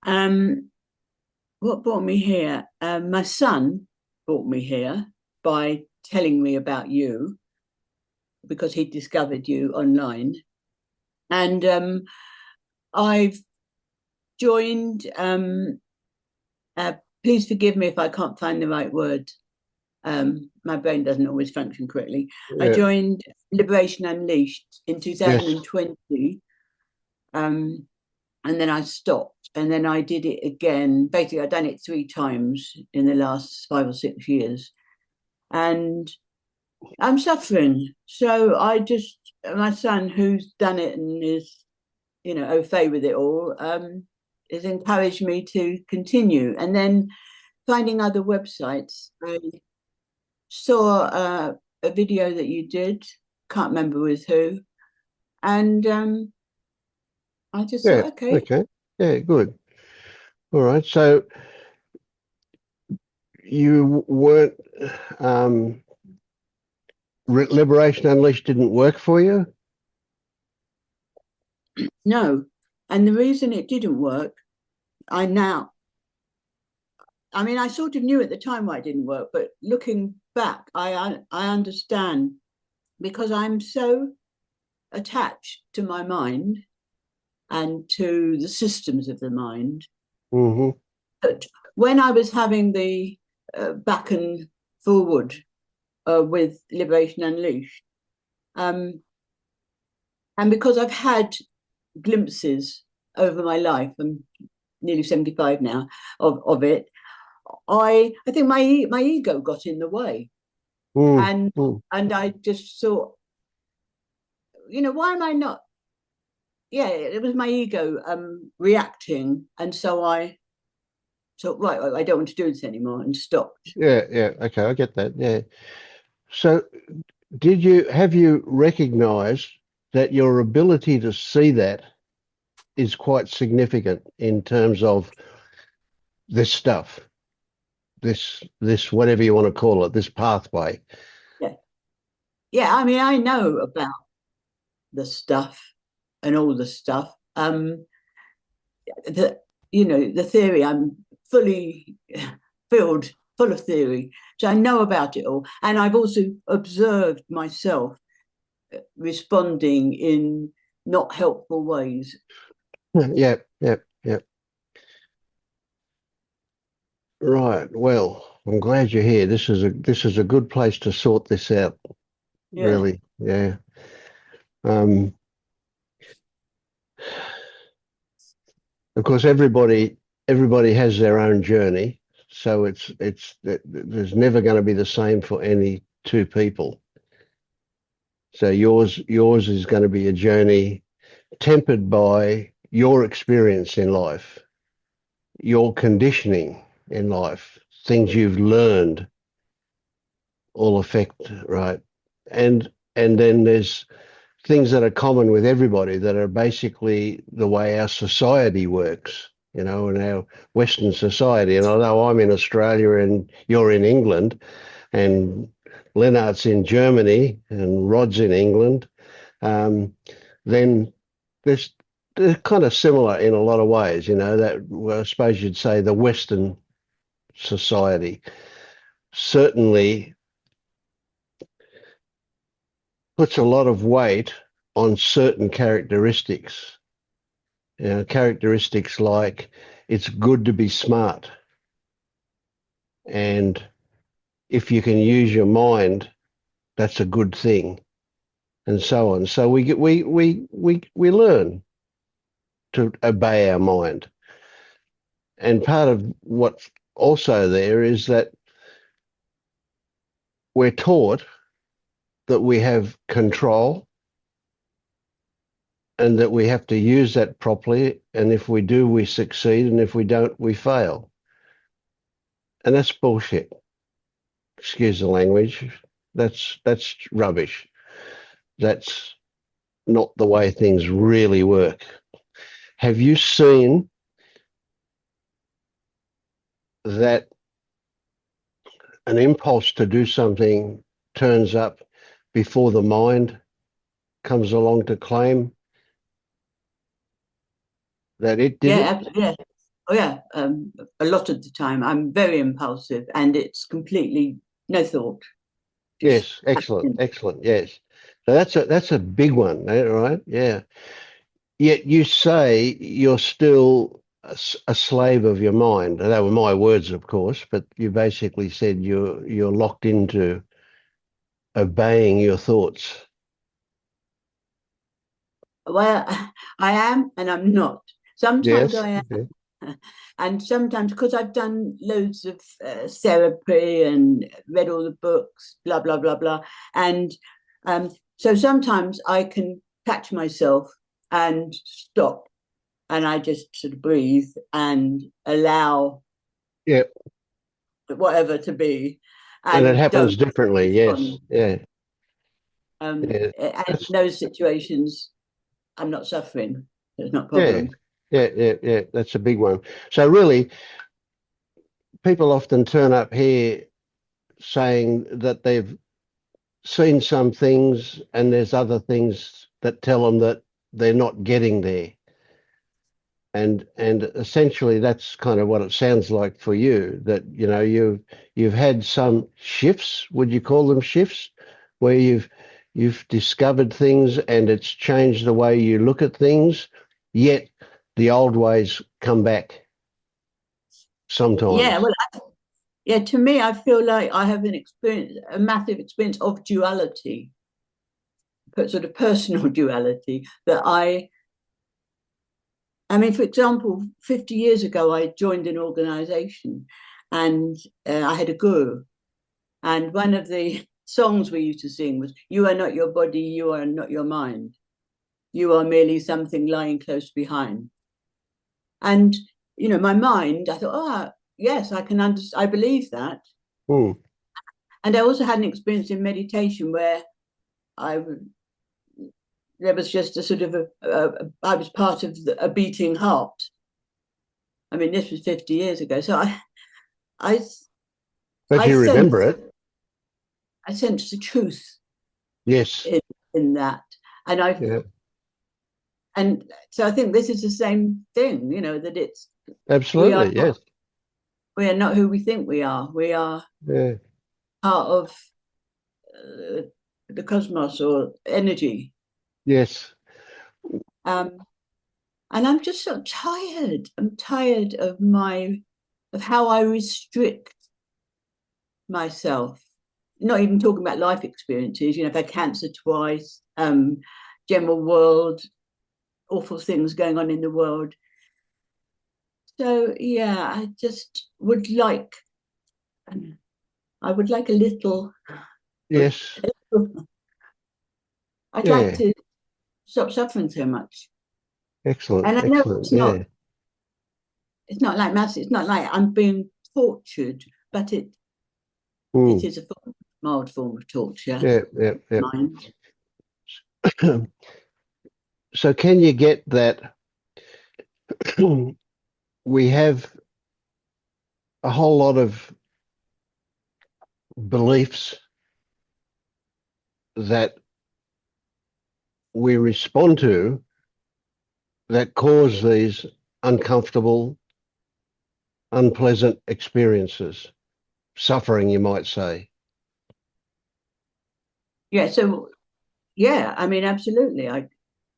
Um, what brought me here? My son brought me here by telling me about you because he discovered you online. And I've joined, uh, please forgive me if I can't find the right word. My brain doesn't always function correctly. I Yeah. joined Liberation Unleashed in Yes. 2020, um, and then I stopped, and then I did it again. Basically, I've done it 3 times in the last 5 or 6 years, and I'm suffering. So my son, who's done it and is, au fait with it all, has encouraged me to continue. And then finding other websites, I saw a video that you did, can't remember with who, and I just Yeah. thought, okay, Okay. Yeah. Good. All right. So you weren't um, Liberation Unleashed didn't work for you? no. And the reason it didn't work, I now, I mean, I sort of knew at the time why it didn't work, but looking back, I understand because I'm so attached to my mind and to the systems of the mind Mm-hmm. that when I was having the back and forward with Liberation Unleashed, um, and because I've had glimpses over my life, I'm nearly 75 now, of it, I think my ego got in the way, Mm, and mm. and I just thought, why am I not? Yeah, it was my ego reacting, and so I thought, right, I don't want to do this anymore, and stopped. Yeah. Yeah. Okay. I get that. Yeah. So have you recognized that your ability to see that is quite significant in terms of this stuff, this whatever you want to call it, this pathway? Yeah, yeah. I mean, I know about the stuff and all the stuff. The theory. I'm fully filled full of theory, so I know about it all, and I've also observed myself responding in not helpful ways. Yeah. Yeah. Yeah. Right. Well, I'm glad you're here. This is a good place to sort this out, Yeah, really. Yeah. Um, of course, everybody has their own journey, so there's never going to be the same for any two people. So yours is going to be a journey tempered by your experience in life, your conditioning in life, things you've learned all affect, right? And then there's things that are common with everybody that are basically the way our society works, in our Western society. And although I'm in Australia and you're in England, and Lennart's in Germany and Rod's in England, um, then there's they're kind of similar in a lot of ways, that well, I suppose you'd say the Western society certainly puts a lot of weight on certain characteristics. Characteristics like it's good to be smart, and if you can use your mind, that's a good thing, and so on. So we learn to obey our mind, and part of what's also there is that we're taught that we have control and that we have to use that properly. And if we do, we succeed. And if we don't, we fail. And that's bullshit. Excuse the language. That's rubbish. That's not the way things really work. Have you seen that an impulse to do something turns up before the mind comes along to claim that it did it? yeah, yeah. Oh yeah, a lot of the time I'm very impulsive, and it's completely no thought, just Yes, excellent, action. excellent. Yes. So that's a big one, right? Yeah. Yet you say you're still a slave of your mind. They were my words, of course, but you basically said you're locked into obeying your thoughts. Well, I am and I'm not. Sometimes Yes. I Okay. am, and sometimes because I've done loads of therapy and read all the books, blah blah blah blah, and um, so sometimes I can catch myself and stop, and I just sort of breathe and allow Yeah. whatever to be, And it and happens don't differently. Yes. respond. Yeah. Yeah. And in That's those situations, I'm not suffering. There's not a yeah. problem. Yeah. Yeah. Yeah. That's a big one. So really, people often turn up here saying that they've seen some things and there's other things that tell them that they're not getting there. And essentially that's kind of what it sounds like for you, that you've had some shifts, would you call them shifts, where you've discovered things and it's changed the way you look at things, yet the old ways come back Yeah, sometimes. well, yeah, to me, I feel like I have an experience, a massive experience of duality, but sort of personal duality that I mean, for example, 50 years ago, I joined an organization and I had a guru. And one of the songs we used to sing was, "You are not your body, you are not your mind. You are merely something lying close behind." And, my mind, I thought, oh, yes, I can understand, I believe that. Hmm. And I also had an experience in meditation where I there was just a sort of I was part of a beating heart. I mean, this was 50 years ago, so I But I you remember sense it. I sense the truth Yes. in in that, and I Yeah. and so I think this is the same thing, that we are Absolutely. Yes. we are not who we think we are. We are Yeah. part of uh, the cosmos or energy. Yes. Um, and I'm just so tired. I'm tired of how I restrict myself. Not even talking about life experiences. I've had cancer twice, general world, awful things going on in the world. So yeah, I would like a little. Yes. I'd like Yeah. to stop suffering so much. Excellent. And I know Excellent. Yeah. it's not like mass. It's not like I'm being tortured, but it Hmm. is a mild form of torture. Yeah. Yeah. Yeah. Mine. So can you get that we have a whole lot of beliefs that we respond to that cause these uncomfortable, unpleasant experiences, suffering, you might say. Yeah. So yeah, I mean, absolutely. I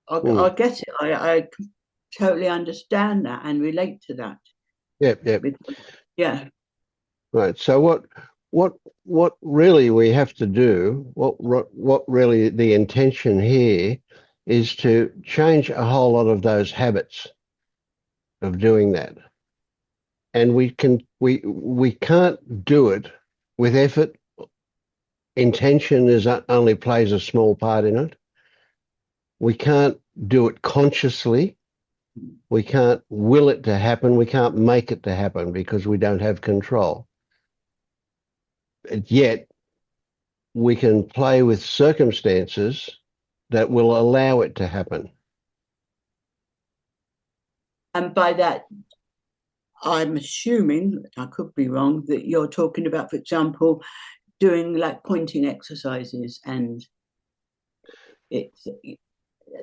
Mm. get it. I totally understand that and relate to that. Yep, yep. Because, yeah, Right. So what really we have to do, what really the intention here is to change a whole lot of those habits of doing that. And we can't do it with effort. Intention is only plays a small part in it. We can't do it consciously. We can't will it to happen. We can't make it to happen because we don't have control. And yet we can play with circumstances that will allow it to happen. and by that, I'm assuming I could be wrong that you're talking about, for example, doing like pointing exercises, and it's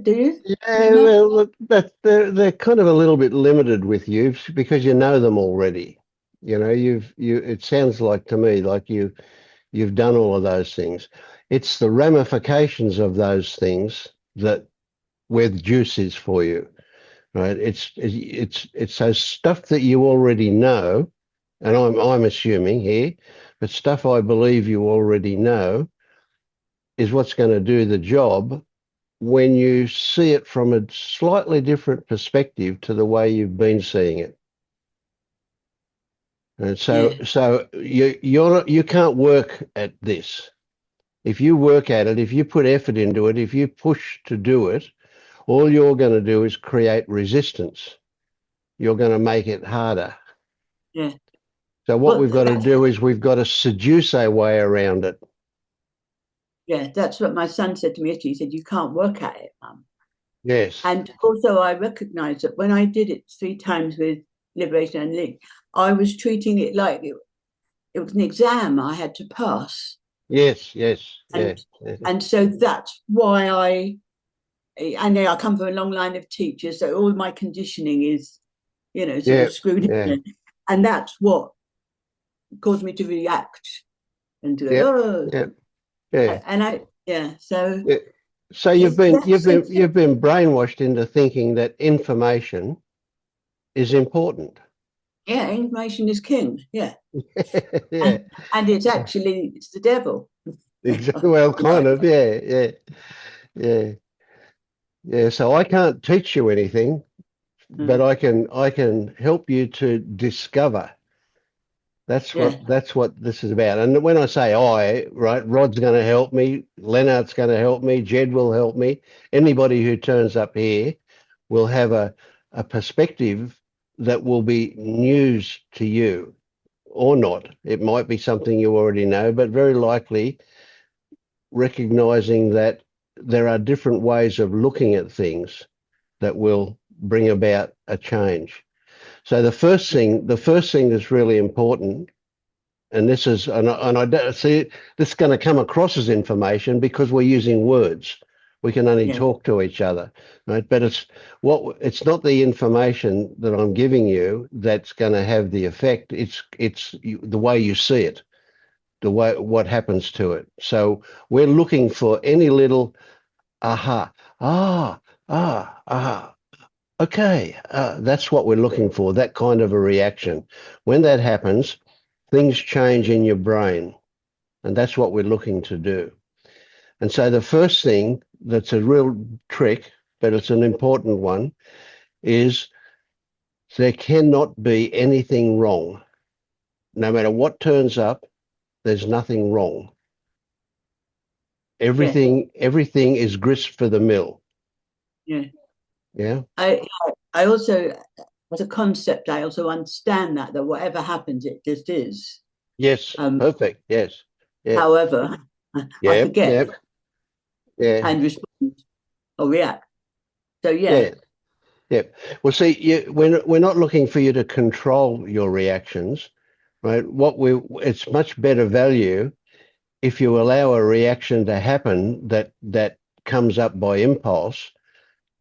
Do you? Do you Yeah, know? well, look, they're kind of a little bit limited with you because you know them already. You know, it sounds like to me like you've done all of those things. It's the ramifications of those things that where the juice is for you, right? It's those stuff that you already know, and I'm assuming here, but stuff I believe you already know is what's going to do the job when you see it from a slightly different perspective to the way you've been seeing it. And so, Yeah, you can't work at this. If you work at it, if you put effort into it, if you push to do it, all you're going to do is create resistance. You're going to make it harder. yeah. So what Well, we've got to that's do is we've got to seduce our way around it. yeah, that's what my son said to me yesterday. He said, "You can't work at it, Mum." Yes. And also, I recognised that when I did it 3 times with Liberation and League, I was treating it like it was an exam I had to pass, Yes. Yes. Yeah. and Yeah. so that's why I come from a long line of teachers, so all my conditioning is, sort Yeah. of screwed in Yeah. there, and that's what caused me to react and to go, Yep. oh, Yep. Yeah. and yeah, so Yeah. So it's that's you've been brainwashed into thinking that information is important. yeah, information is king, yeah, Yeah. and it's the devil. Exactly. Well, kind Right. of. Yeah. Yeah. Yeah. Yeah. So I can't teach you anything, but Mm, I can help you to discover. yeah, That's what this is about. And when I say I, right, Rod's going to help me, Leonard's going to help me, Jed will help me. Anybody who turns up here will have a perspective that will be news to you or not. It might be something you already know, but very likely recognizing that there are different ways of looking at things that will bring about a change. So the first thing that's really important, and this is, and I don't see this is going to come across as information because we're using words. We can only yeah, talk to each other, right? But it's not the information that I'm giving you that's going to have the effect. The way you see it, the way what happens to it. So we're looking for any little aha, ah, ah. Okay, that's what we're looking for, that kind of a reaction. When that happens, things change in your brain, and that's what we're looking to do. And so the first thing that's a real trick, but it's an important one, is there cannot be anything wrong. No matter what turns up, there's nothing wrong. yeah, Everything is grist for the mill. yeah. Yeah. I also, as a concept, I also understand that whatever happens, it just is. Yes. Um, Perfect. Yes. Yeah. However, I Yeah. forget Yeah. Yeah. and respond or react. So yeah, Yeah. Yeah. Well, see, we're not looking for you to control your reactions, right? It's much better value if you allow a reaction to happen that comes up by impulse,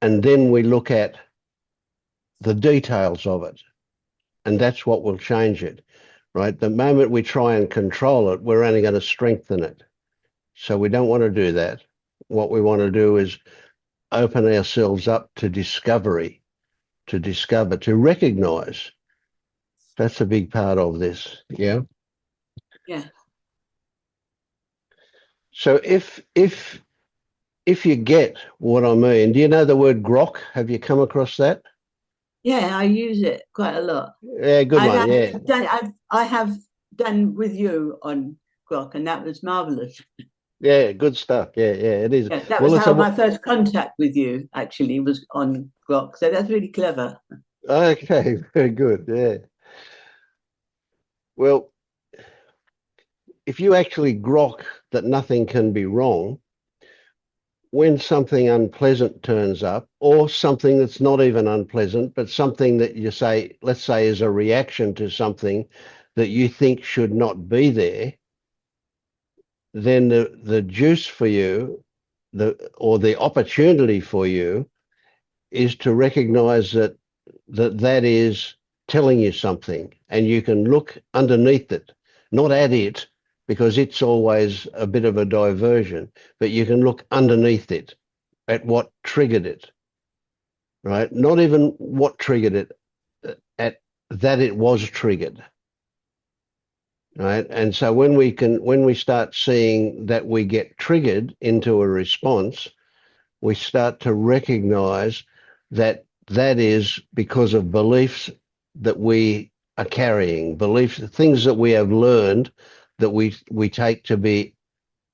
and then we look at the details of it, and that's what will change it, right? The moment we try and control it, we're only going to strengthen it. So we don't want to do that. What we want to do is open ourselves up to discovery, to discover, to recognize. That's a big part of this. Yeah. yeah, So if you get what I mean, do you know the word grok? Have you come across that? yeah. I use it quite a lot. Yeah, good I've one. Yeah. actually done. I have done with you on Grok, and that was marvelous. Yeah, good stuff. Yeah, yeah, it is. Yeah, that Well, was it's a how my first contact with you actually was on Grok. So that's really clever. okay, very good. Yeah. Well, if you actually grok that nothing can be wrong, when something unpleasant turns up, or something that's not even unpleasant, but something that you say, let's say, is a reaction to something that you think should not be there, then the juice for you the opportunity for you is to recognize that is telling you something, and you can look underneath it, not at it, because it's always a bit of a diversion, but you can look underneath it at what triggered it, right? Not even what triggered it, at that it was triggered, right? And so when we start seeing that we get triggered into a response, we start to recognize that that is because of beliefs that we are carrying, beliefs, things that we have learned that we take to be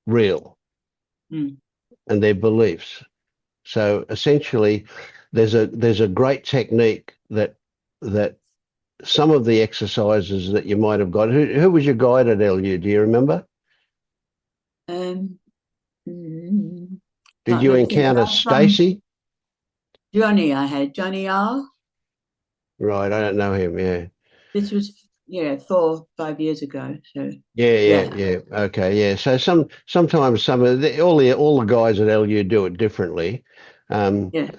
real, Mm. and their beliefs. So essentially, there's a great technique that some of the exercises that you might have got. Who was your guide at LU? Do you remember? Um, mm, Did can't you remember. I think encounter I had some Stacy? Johnny. I had Johnny R. Right, I don't know him. Yeah. This was 4 or 5 years ago. So Yeah, yeah, yeah, yeah. Okay, yeah. So sometimes some of all the guys at LU do it differently, um, yeah.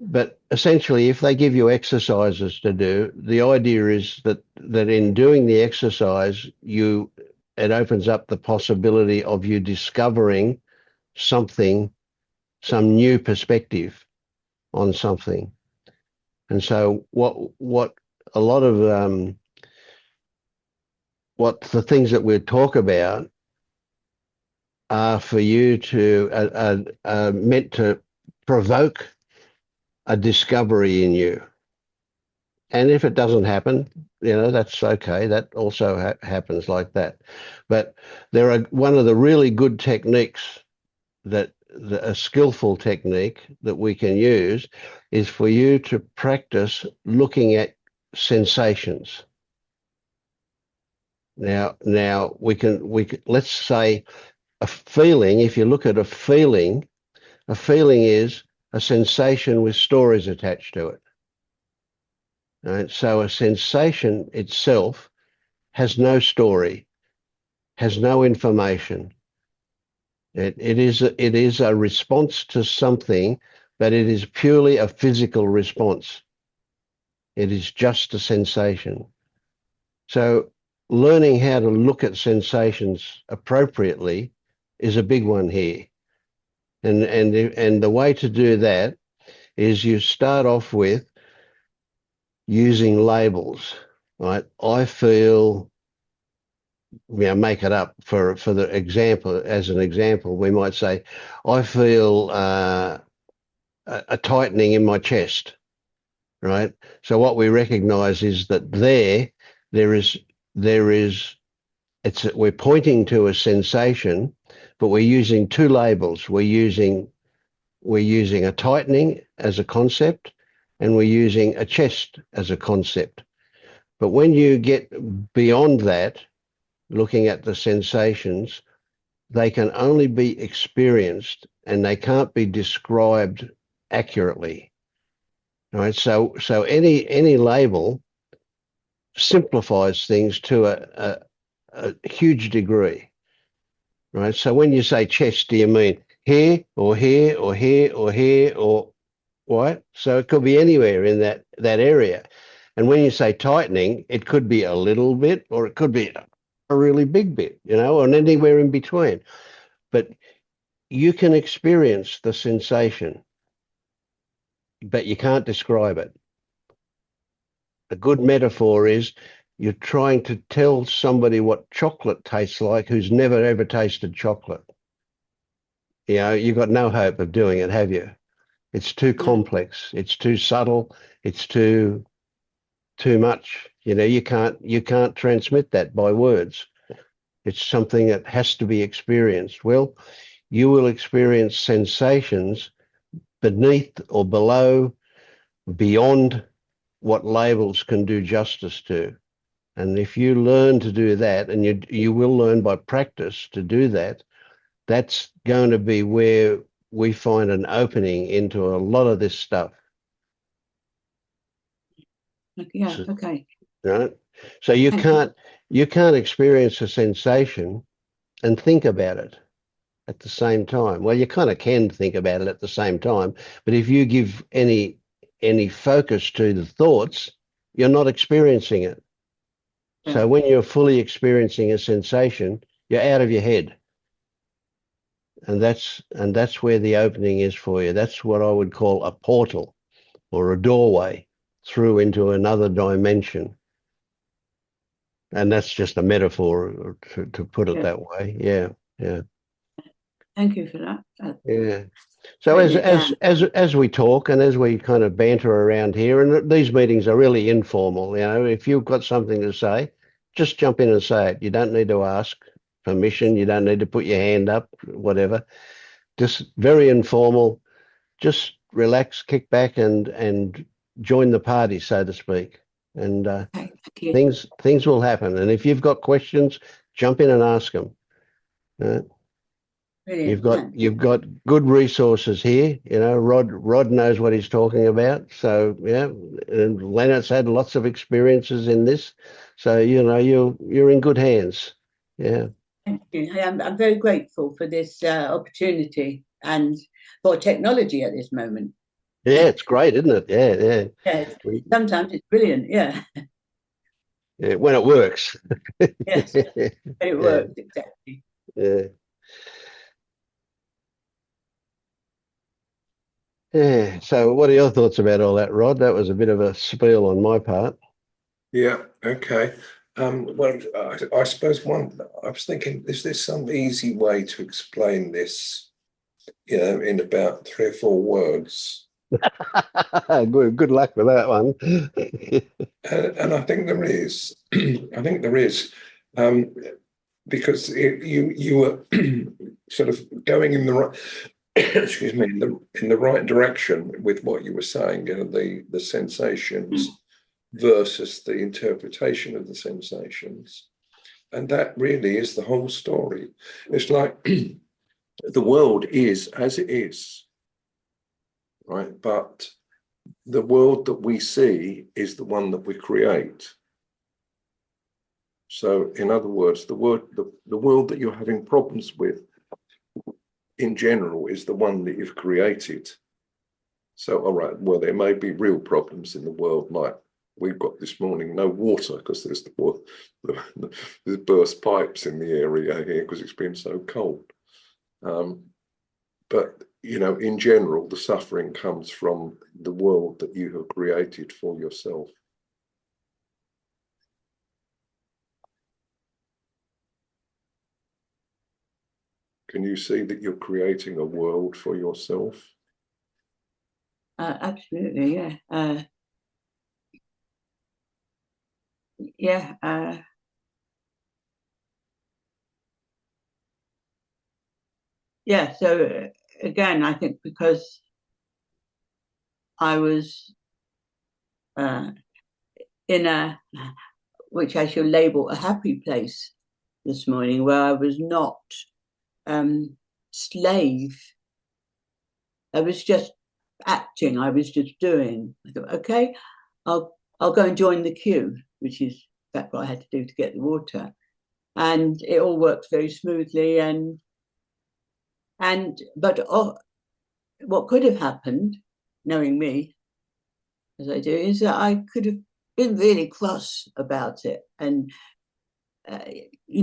but essentially, if they give you exercises to do, the idea is that in doing the exercise, it opens up the possibility of you discovering something, some new perspective on something. And so, what a lot of what the things that we talk about are for you to meant to provoke a discovery in you. And if it doesn't happen, that's okay. That also happens like that. But there are one of the really good techniques a skillful technique that we can use is for you to practice looking at sensations. Now we can let's say a feeling. If you look at a feeling is a sensation with stories attached to it. Right? So a sensation itself has no story, has no information. It is a response to something, but it is purely a physical response. It is just a sensation. So learning how to look at sensations appropriately is a big one here. And the way to do that is you start off with using labels, right? I feel, make it up for the example. As an example, we might say, I feel a tightening in my chest, right? So what we recognize is that there is there is we're pointing to a sensation, but we're using two labels. We're using a tightening as a concept, and we're using a chest as a concept. But when you get beyond that, looking at the sensations, they can only be experienced and they can't be described accurately. All right. So any label simplifies things to a huge degree. Right. So when you say chest, do you mean here or here or here or here or what? So it could be anywhere in that area. And when you say tightening, it could be a little bit or it could be a really big bit, and anywhere in between. But you can experience the sensation, but you can't describe it. A good metaphor is you're trying to tell somebody what chocolate tastes like who's never ever tasted chocolate. You've got no hope of doing it, have you? It's too No. complex. It's too subtle. It's too much. You can't transmit that by words. It's something that has to be experienced. Well, you will experience sensations beneath or below, beyond what labels can do justice to. And if you learn to do that, and you will learn by practice to do that, that's going to be where we find an opening into a lot of this stuff. Yeah. So, Okay. right? So you Thank you. can't you can't experience a sensation and think about it. at the same time. Well, you kind of can think about it at the same time, but if you give any focus to the thoughts, you're not experiencing it. Yeah. So when you're fully experiencing a sensation, you're out of your head. And that's where the opening is for you. That's what I would call a portal or a doorway through into another dimension. And that's just a metaphor to put it Yeah. that way. Yeah, yeah, Thank you for that. That's yeah. So written as it as down. as as we talk and as we kind of banter around here, and these meetings are really informal, if you've got something to say, just jump in and say it. You don't need to ask permission. You don't need to put your hand up, whatever. Just very informal. Just relax, kick back, and join the party, so to speak. And Okay, thank you. things will happen. And if you've got questions, jump in and ask them. Uh, You've Brilliant. got Thank you. you've got good resources here. Rod knows what he's talking about. So yeah, and Leonard's had lots of experiences in this. So you're in good hands. Yeah. Thank you. I'm very grateful for this opportunity and for technology at this moment. Yeah, it's great, isn't it? Yeah, yeah. Yes, We, sometimes it's brilliant. Yeah, yeah, when it works. yes, it Yeah, works exactly. yeah, yeah. So what are your thoughts about all that, Rod? That was a bit of a spiel on my part. Yeah, okay. Well, I suppose I was thinking, is there some easy way to explain this, in about 3 or 4 words? Good luck with that one. And I think there is. I think there is, because you were sort of going in the right, excuse me, in the right direction with what you were saying, the sensations versus the interpretation of the sensations. And that really is the whole story. It's like the world is as it is, right? But the world that we see is the one that we create. So, in other words, the world that you're having problems with in general is the one that you've created. So, all right, well, there may be real problems in the world, like we've got this morning no water because there's burst pipes in the area here because it's been so cold. But in general, the suffering comes from the world that you have created for yourself. Can you see that you're creating a world for yourself? Absolutely, yeah, yeah, yeah. So again, I think because I was uh, in a which I shall label a happy place this morning, where I was not slave. I was just acting. I was just doing. I thought, okay, I'll go and join the queue, which is in fact what I had to do to get the water, and it all worked very smoothly. But what could have happened, knowing me as I do, is that I could have been really cross about it and uh,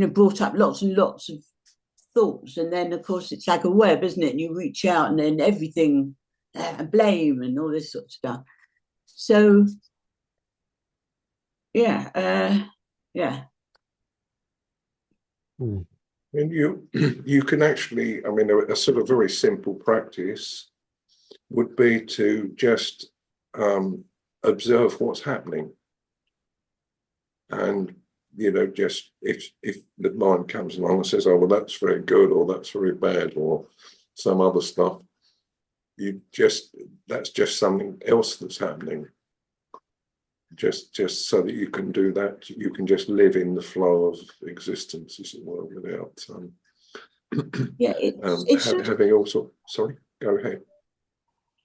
brought up lots and lots of thoughts, and then of course it's like a web, isn't it? And you reach out, and then everything, blame and all this sort of stuff. So yeah, yeah, Hmm. And you can actually, I mean, a sort of very simple practice would be to just observe what's happening. And, just if the mind comes along and says, oh, well, that's very good, or that's very bad, or some other stuff, that's just something else that's happening. Just so that you can do that, you can just live in the flow of existence, as it were, without yeah. It's sort of, having also. Sorry, go ahead.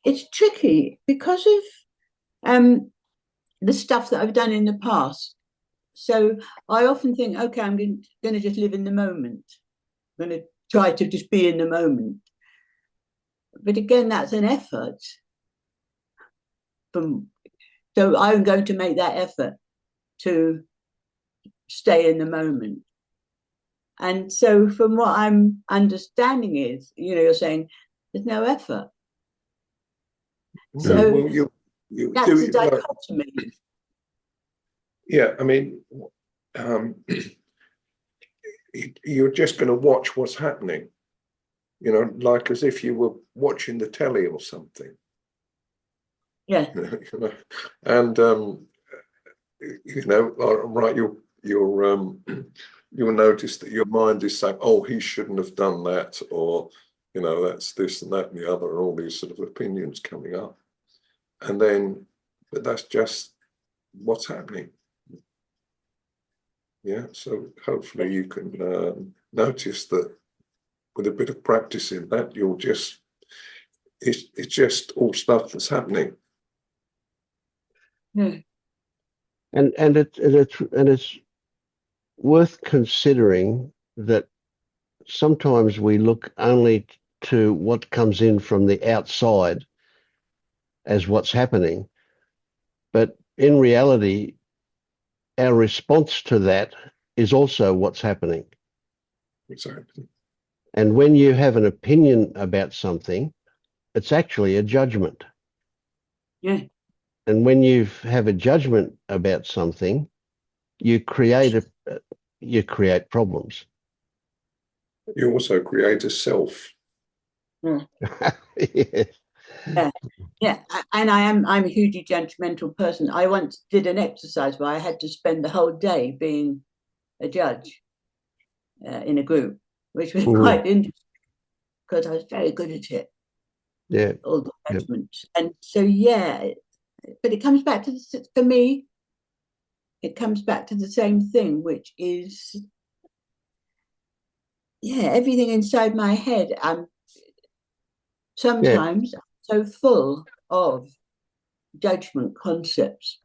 it's tricky because of um the stuff that I've done in the past. So I often think, okay, I'm going to just live in the moment. I'm going to try to just be in the moment. But again, that's an effort. So I'm going to make that effort to stay in the moment. And so from what I'm understanding is, you're saying there's no effort. No, So well, you that's do a it like, dichotomy. yeah, I mean, you're just going to watch what's happening, like as if you were watching the telly or something. Yeah. And right, you'll notice that your mind is saying, "Oh, he shouldn't have done that," or that's this and that and the other, and all these sort of opinions coming up. And then, but that's just what's happening. Yeah. So hopefully you can notice that with a bit of practice in that, it's just all stuff that's happening. Yeah. And it's worth considering that sometimes we look only to what comes in from the outside as what's happening, but in reality, our response to that is also what's happening. Exactly. And when you have an opinion about something, it's actually a judgment. Yeah. And when you have a judgment about something, you create problems. You also create a self. Yeah. Yeah. Yeah. Yeah. And I'm a hugely judgmental person. I once did an exercise where I had to spend the whole day being a judge in a group, which was quite interesting because I was very good at it. Yeah. All the judgments. And so, yeah, but it comes back to, for me, it comes back to the same thing, which is, everything inside my head. Sometimes so full of judgment concepts,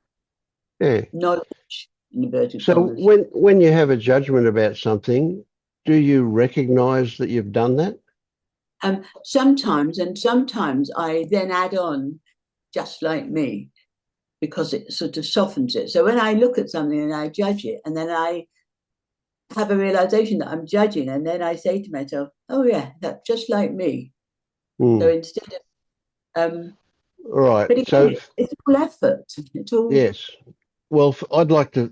Yeah. knowledge, in inverted So commas. when you have a judgment about something, do you recognize that you've done that? Sometimes, and sometimes I then add on just like me because it sort of softens it. So when I look at something and I judge it, and then I have a realization that I'm judging, and then I say to myself, "Oh yeah, that's just like me." So instead of, All right. but again, So it's all effort. It's all yes. Well, I'd like to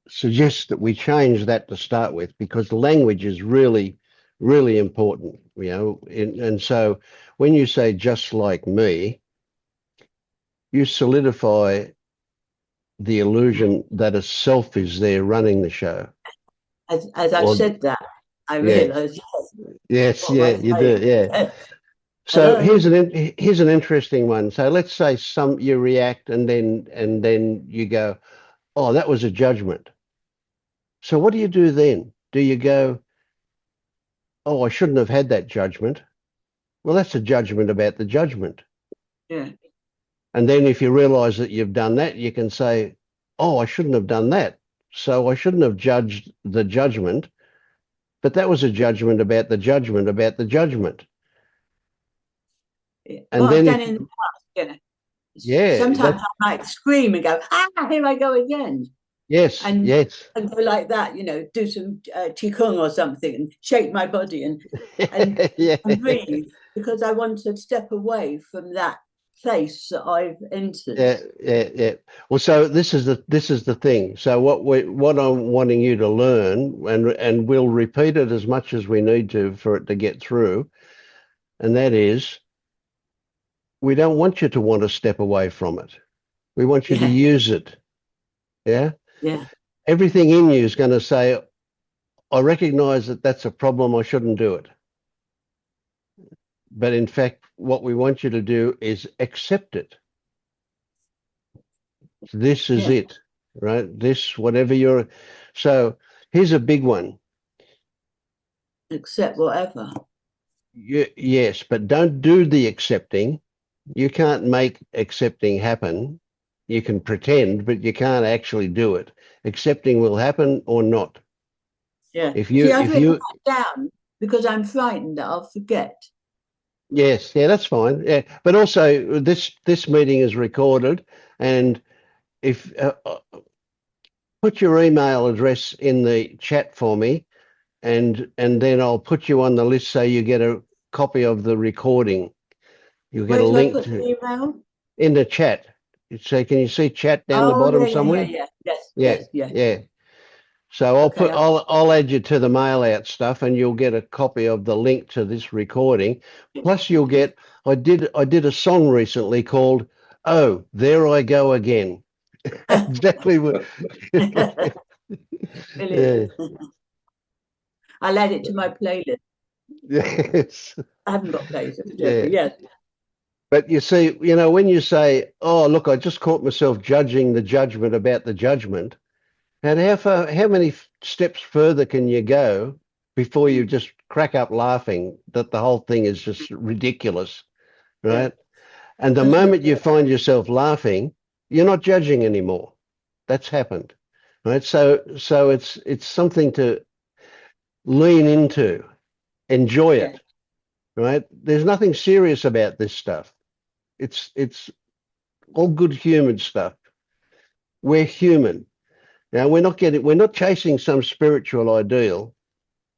suggest that we change that to start with, because language is really, really important, and so when you say just like me, you solidify the illusion that a self is there running the show. as I Or, said that, I yeah, realised yes, what yeah, was you I do, yeah. saying? So Hello. here's an interesting one. So let's say you react and then you go, "Oh, that was a judgment." So what do you do then? Do you go, "Oh, I shouldn't have had that judgment"? Well, that's a judgment about the judgment. Yeah. And then if you realize that you've done that, you can say, "Oh, I shouldn't have done that. So I shouldn't have judged the judgment, but that was a judgment about the judgment about the judgment." What And I've then done if, in the past, yeah, sometimes I might scream and go, here I go again. yes, And yes. go like that, do some qigong or something and shake my body and Yeah. and breathe, because I want to step away from that place that I've entered. Yeah. Well, so this is the thing. So what I'm wanting you to learn, and we'll repeat it as much as we need to for it to get through, and that is, we don't want you to want to step away from it. We want you to Yeah, use it. Yeah. yeah, Everything in you is going to say, "I recognize that that's a problem. I shouldn't do it." But in fact, what we want you to do is accept it. This is yeah. it, right? This, whatever you're. So here's a big one. Accept whatever. Yes, but don't do the accepting. You can't make accepting happen. You can pretend, but you can't actually do it. Accepting will happen or not. Yeah. If See, you I'd if written you that down because I'm frightened that I'll forget. Yes, yeah, that's fine. Yeah, but also this meeting is recorded, and if put your email address in the chat for me, and then I'll put you on the list so you get a copy of the recording. You'll get Where a do I link put to the email? in the chat. So can you see chat down the Oh, bottom yeah. somewhere? Yes, Yeah, yeah. yeah. So Okay. I'll add you to the mail out stuff, and you'll get a copy of the link to this recording. Plus you'll get I did a song recently called "Oh, There I Go Again." Exactly what yeah. Brilliant. I'll add it to my playlist. Yes. I haven't got playlist, but Yeah. yes. But you see, when you say, "Oh, look, I just caught myself judging the judgment about the judgment," and how many steps further can you go before you just crack up laughing that the whole thing is just ridiculous, Yeah. right? And the That's a good moment you point. find yourself laughing, you're not judging anymore. That's happened, right? So it's something to lean into, enjoy Yeah. it, right? There's nothing serious about this stuff. It's all good human stuff. We're human. Now we're not chasing some spiritual ideal.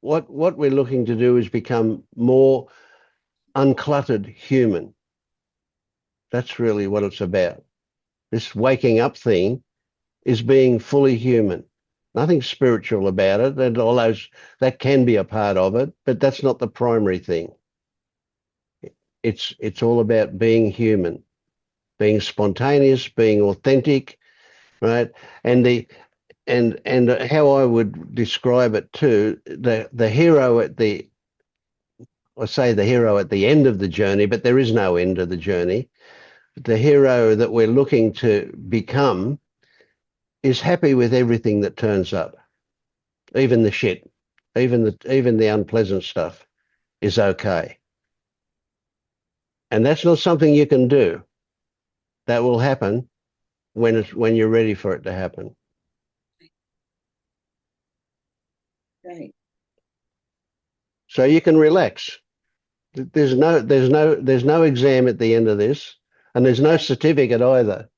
What we're looking to do is become more uncluttered human. That's really what it's about. This waking up thing is being fully human. Nothing spiritual about it, and although that can be a part of it, but that's not the primary thing. It's all about being human, being spontaneous, being authentic, right? And the and how I would describe it too, the hero at the I say the hero at the end of the journey, but there is no end of the journey. The hero that we're looking to become is happy with everything that turns up, even the shit, even the unpleasant stuff is okay. And that's not something you can do. That will happen when you're ready for it to happen. Right. So you can relax. There's no exam at the end of this, and there's no Yeah. certificate either.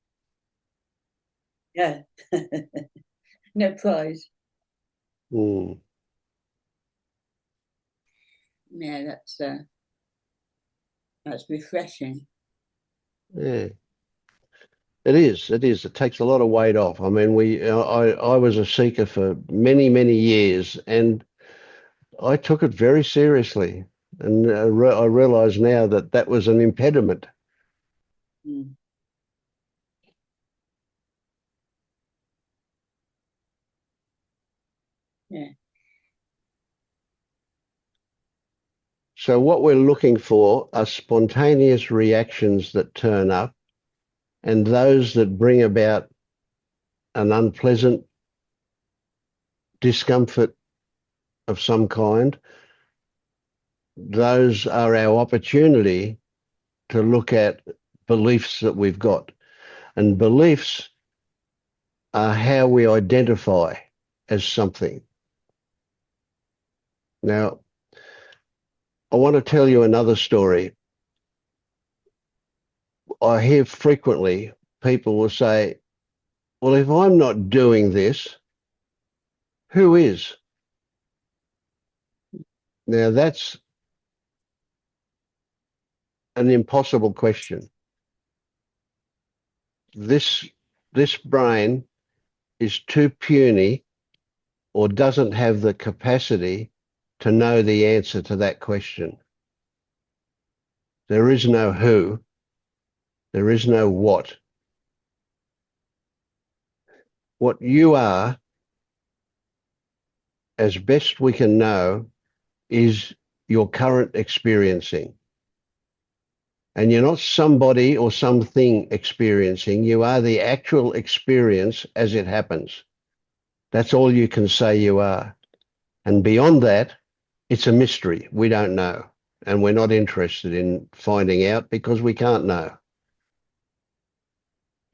Yeah. No prize. Mm. Yeah, that's refreshing. Yeah. It is. It is. It takes a lot of weight off. I mean, I was a seeker for many, many years, and I took it very seriously. And I realize now that that was an impediment. Mm. Yeah. So what we're looking for are spontaneous reactions that turn up, and those that bring about an unpleasant discomfort of some kind. Those are our opportunity to look at beliefs that we've got. And beliefs are how we identify as something. Now, I want to tell you another story. I hear frequently people will say, well, if I'm not doing this, who is? Now, that's an impossible question. This, this brain is too puny or doesn't have the capacity to know the answer to that question. There is no who, there is no what. What you are, as best we can know, is your current experiencing. And you're not somebody or something experiencing, you are the actual experience as it happens. That's all you can say you are. And beyond that, it's a mystery. We don't know. And we're not interested in finding out because we can't know.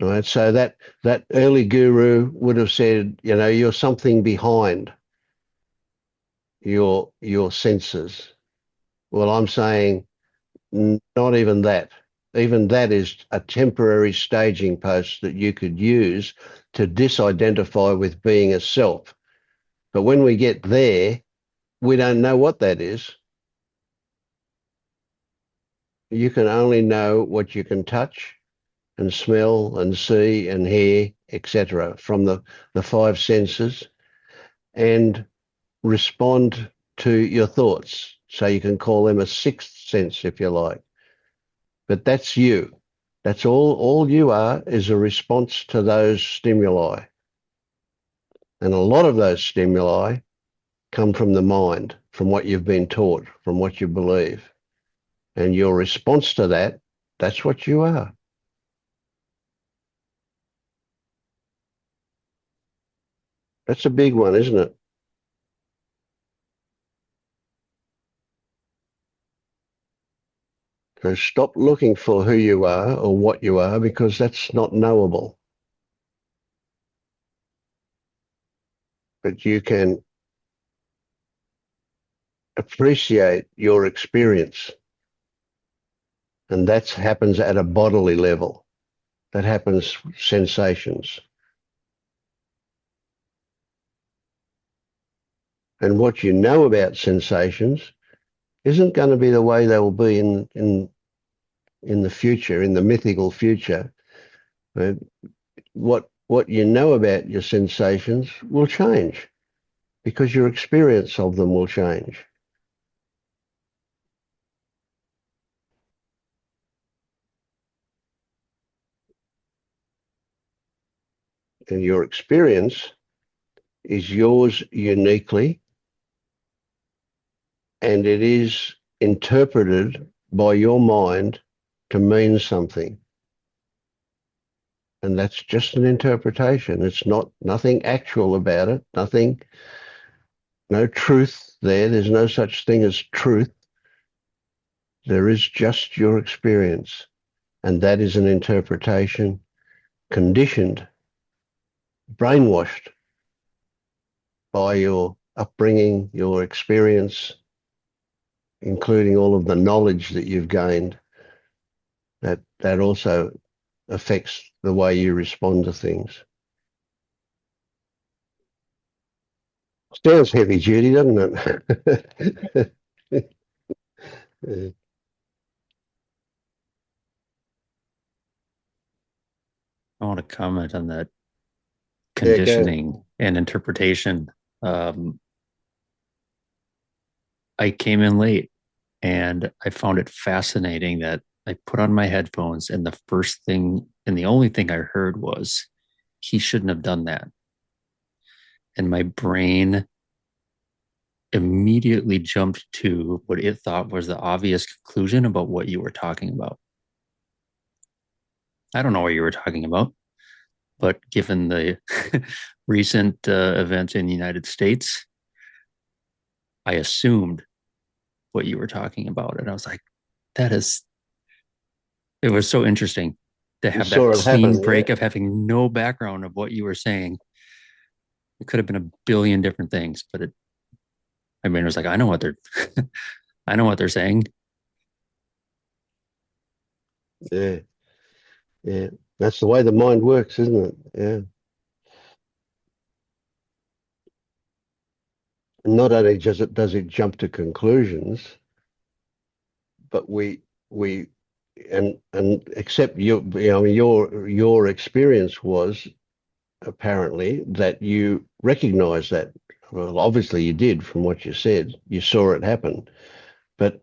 Right. So that early guru would have said, you're something behind. your senses. Well, I'm saying not even that. Even that is a temporary staging post that you could use to disidentify with being a self. But when we get there, we don't know what that is. You can only know what you can touch and smell and see and hear, etc., from the five senses, and respond to your thoughts. So you can call them a sixth sense if you like. But that's you. That's all you are is a response to those stimuli. And a lot of those stimuli come from the mind, from what you've been taught, from what you believe. And your response to that, that's what you are. That's a big one, isn't it? So stop looking for who you are or what you are, because that's not knowable. But you can appreciate your experience. And that happens at a bodily level. That happens sensations. And what you know about sensations isn't going to be the way they will be in the future, in the mythical future. What you know about your sensations will change because your experience of them will change. And your experience is yours uniquely, and it is interpreted by your mind to mean something. And that's just an interpretation. It's nothing actual about it, no truth there. There's no such thing as truth. There is just your experience. And that is an interpretation conditioned, brainwashed by your upbringing, your experience, including all of the knowledge that you've gained. That also affects the way you respond to things. Sounds heavy duty, doesn't it? I want to comment on that Yeah, go. conditioning and interpretation. Um, I came in late and I found it fascinating that I put on my headphones and the first thing and the only thing I heard was, he shouldn't have done that. And my brain immediately jumped to what it thought was the obvious conclusion about what you were talking about. I don't know what you were talking about, but given the recent events in the United States, I assumed what you were talking about. And I was like, that is, it was so interesting to You have that saw it clean happen, yeah. break of having no background of what you were saying. It could have been a billion different things, but I mean, it was like, I know what they're, I know what they're saying. Yeah, yeah. That's the way the mind works, isn't it? Yeah. Not only does it jump to conclusions, but we and except your experience was apparently that you recognize that. Well, obviously you did from what you said. You saw it happen. But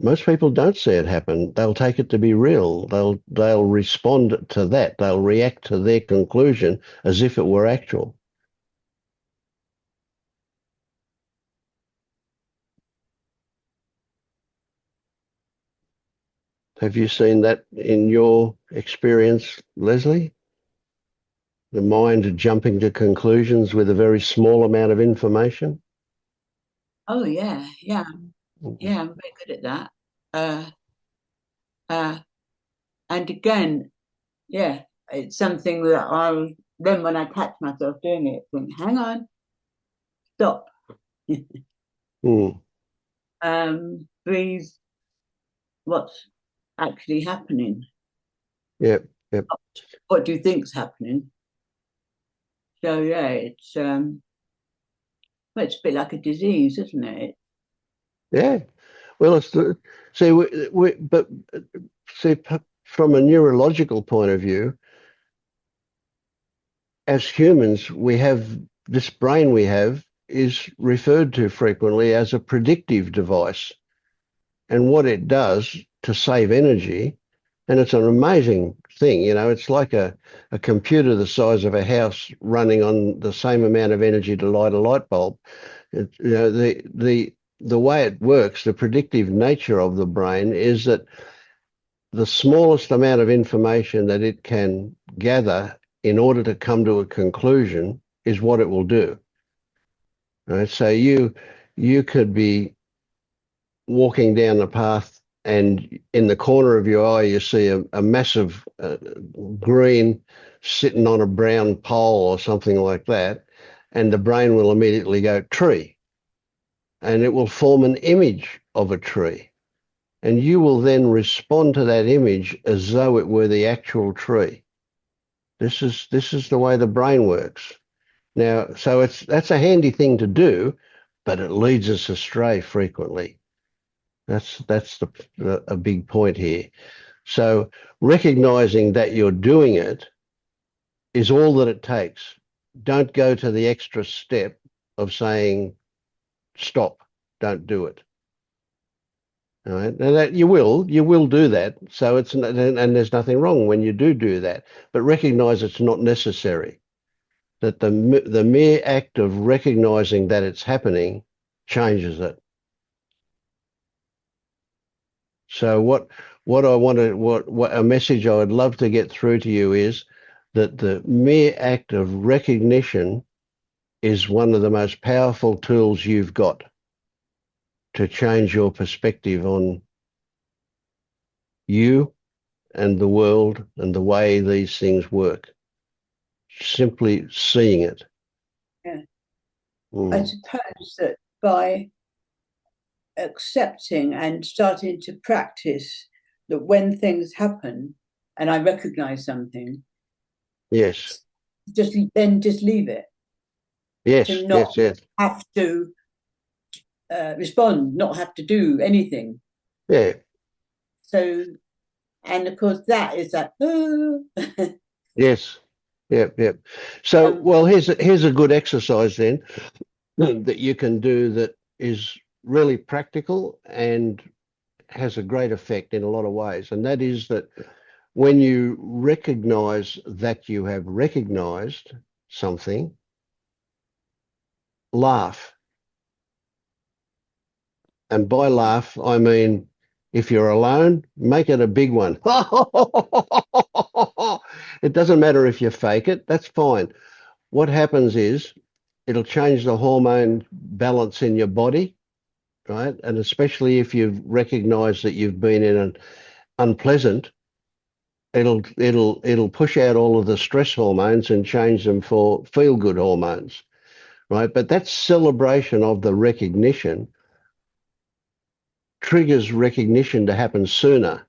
most people don't see it happen. They'll take it to be real. They'll respond to that. They'll react to their conclusion as if it were actual. Have you seen that in your experience, Leslie? The mind jumping to conclusions with a very small amount of information? Oh yeah, yeah, yeah. I'm very good at that. Uh, uh, and again, yeah, it's something that I then when I catch myself doing it, think, hang on, stop. Mm. Breathe what's actually happening. Yep. Yep. What do you think's happening? So yeah, well, it's a bit like a disease, isn't it? Yeah. Well, see, but see, from a neurological point of view, as humans, we have this brain we have is referred to frequently as a predictive device. And what it does to save energy, and it's an amazing thing, it's like a computer the size of a house running on the same amount of energy to light a light bulb. The way it works, the predictive nature of the brain is that the smallest amount of information that it can gather in order to come to a conclusion is what it will do. Right? So you could be walking down the path and in the corner of your eye you see a massive green sitting on a brown pole or something like that, and the brain will immediately go tree, and it will form an image of a tree, and you will then respond to that image as though it were the actual tree. This is the way the brain works. Now, so that's a handy thing to do, but it leads us astray frequently. That's a big point here. So recognizing that you're doing it is all that it takes. Don't go to the extra step of saying stop, don't do it. All right, and that you will do that. So and there's nothing wrong when you do that, but recognize it's not necessary. That the mere act of recognizing that it's happening changes it. So what I want to what a message I would love to get through to you is that the mere act of recognition is one of the most powerful tools you've got to change your perspective on you and the world and the way these things work. Simply seeing it. Yeah. I Mm. suppose that by accepting and starting to practice that when things happen and I recognize something, Yes. just leave it, to Yes. not Yes. Yes. have to respond, not have to do anything. Yeah. So, and of course, that is that. Yes. Yep. Yep. So, um, well, here's a good exercise then that you can do that is really practical and has a great effect in a lot of ways. And that is that when you recognize that you have recognized something, laugh. And by laugh, I mean, if you're alone, make it a big one. It doesn't matter if you fake it, that's fine. What happens is it'll change the hormone balance in your body, right? And especially if you've recognized that you've been in an unpleasant, it'll push out all of the stress hormones and change them for feel good hormones, right? But that celebration of the recognition triggers recognition to happen sooner.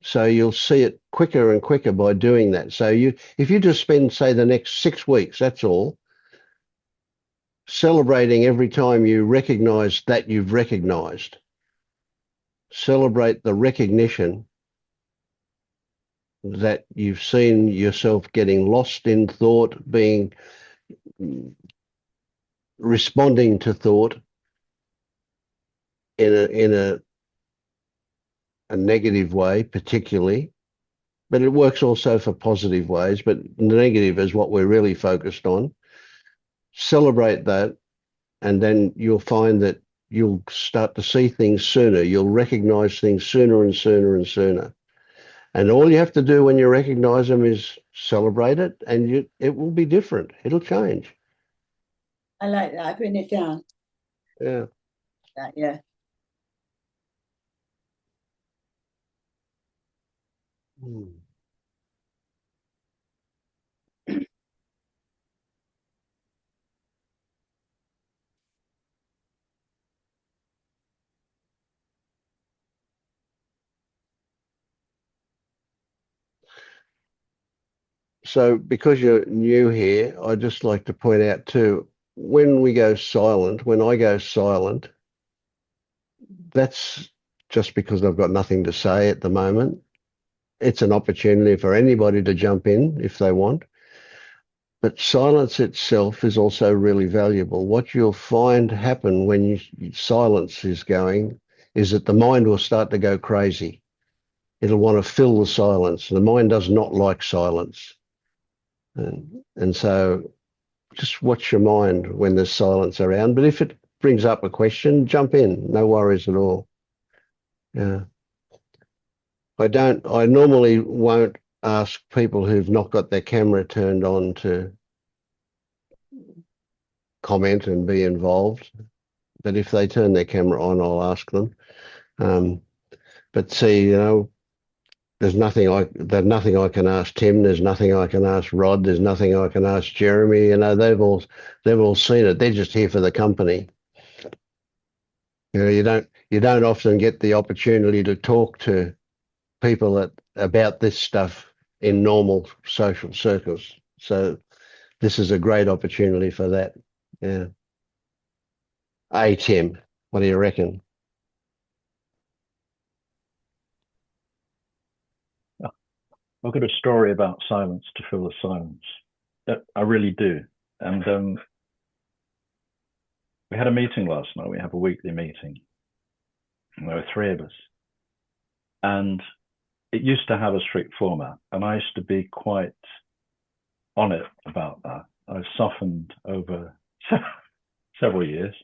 So you'll see it quicker and quicker by doing that. So if you just spend, say, the next 6 weeks, that's all, celebrating every time you recognize that you've recognized. Celebrate the recognition that you've seen yourself getting lost in thought, responding to thought in a negative way, particularly. But it works also for positive ways, but negative is what we're really focused on. Celebrate that, and then you'll find that you'll start to see things sooner. You'll recognize things sooner and sooner and sooner. And all you have to do when you recognize them is celebrate it, and it will be different. It'll change. I like that. I've written it down. Yeah. Yeah. Hmm. So because you're new here, I'd just like to point out too, when I go silent, that's just because I've got nothing to say at the moment. It's an opportunity for anybody to jump in if they want. But silence itself is also really valuable. What you'll find happen when silence is going is that the mind will start to go crazy. It'll want to fill the silence. The mind does not like silence. And so just watch your mind when there's silence around. But if it brings up a question, jump in. No worries at all. Yeah. I normally won't ask people who've not got their camera turned on to comment and be involved. But if they turn their camera on, I'll ask them. But see, there's nothing I can ask Tim. There's nothing I can ask Rod. There's nothing I can ask Jeremy. They've all seen it. They're just here for the company. You don't often get the opportunity to talk to people about this stuff in normal social circles. So this is a great opportunity for that. Yeah. Hey, Tim, what do you reckon? I've got a story about silence to fill the silence. I really do. And we had a meeting last night. We have a weekly meeting. And there were three of us. And it used to have a strict format. And I used to be quite on it about that. I've softened over several years.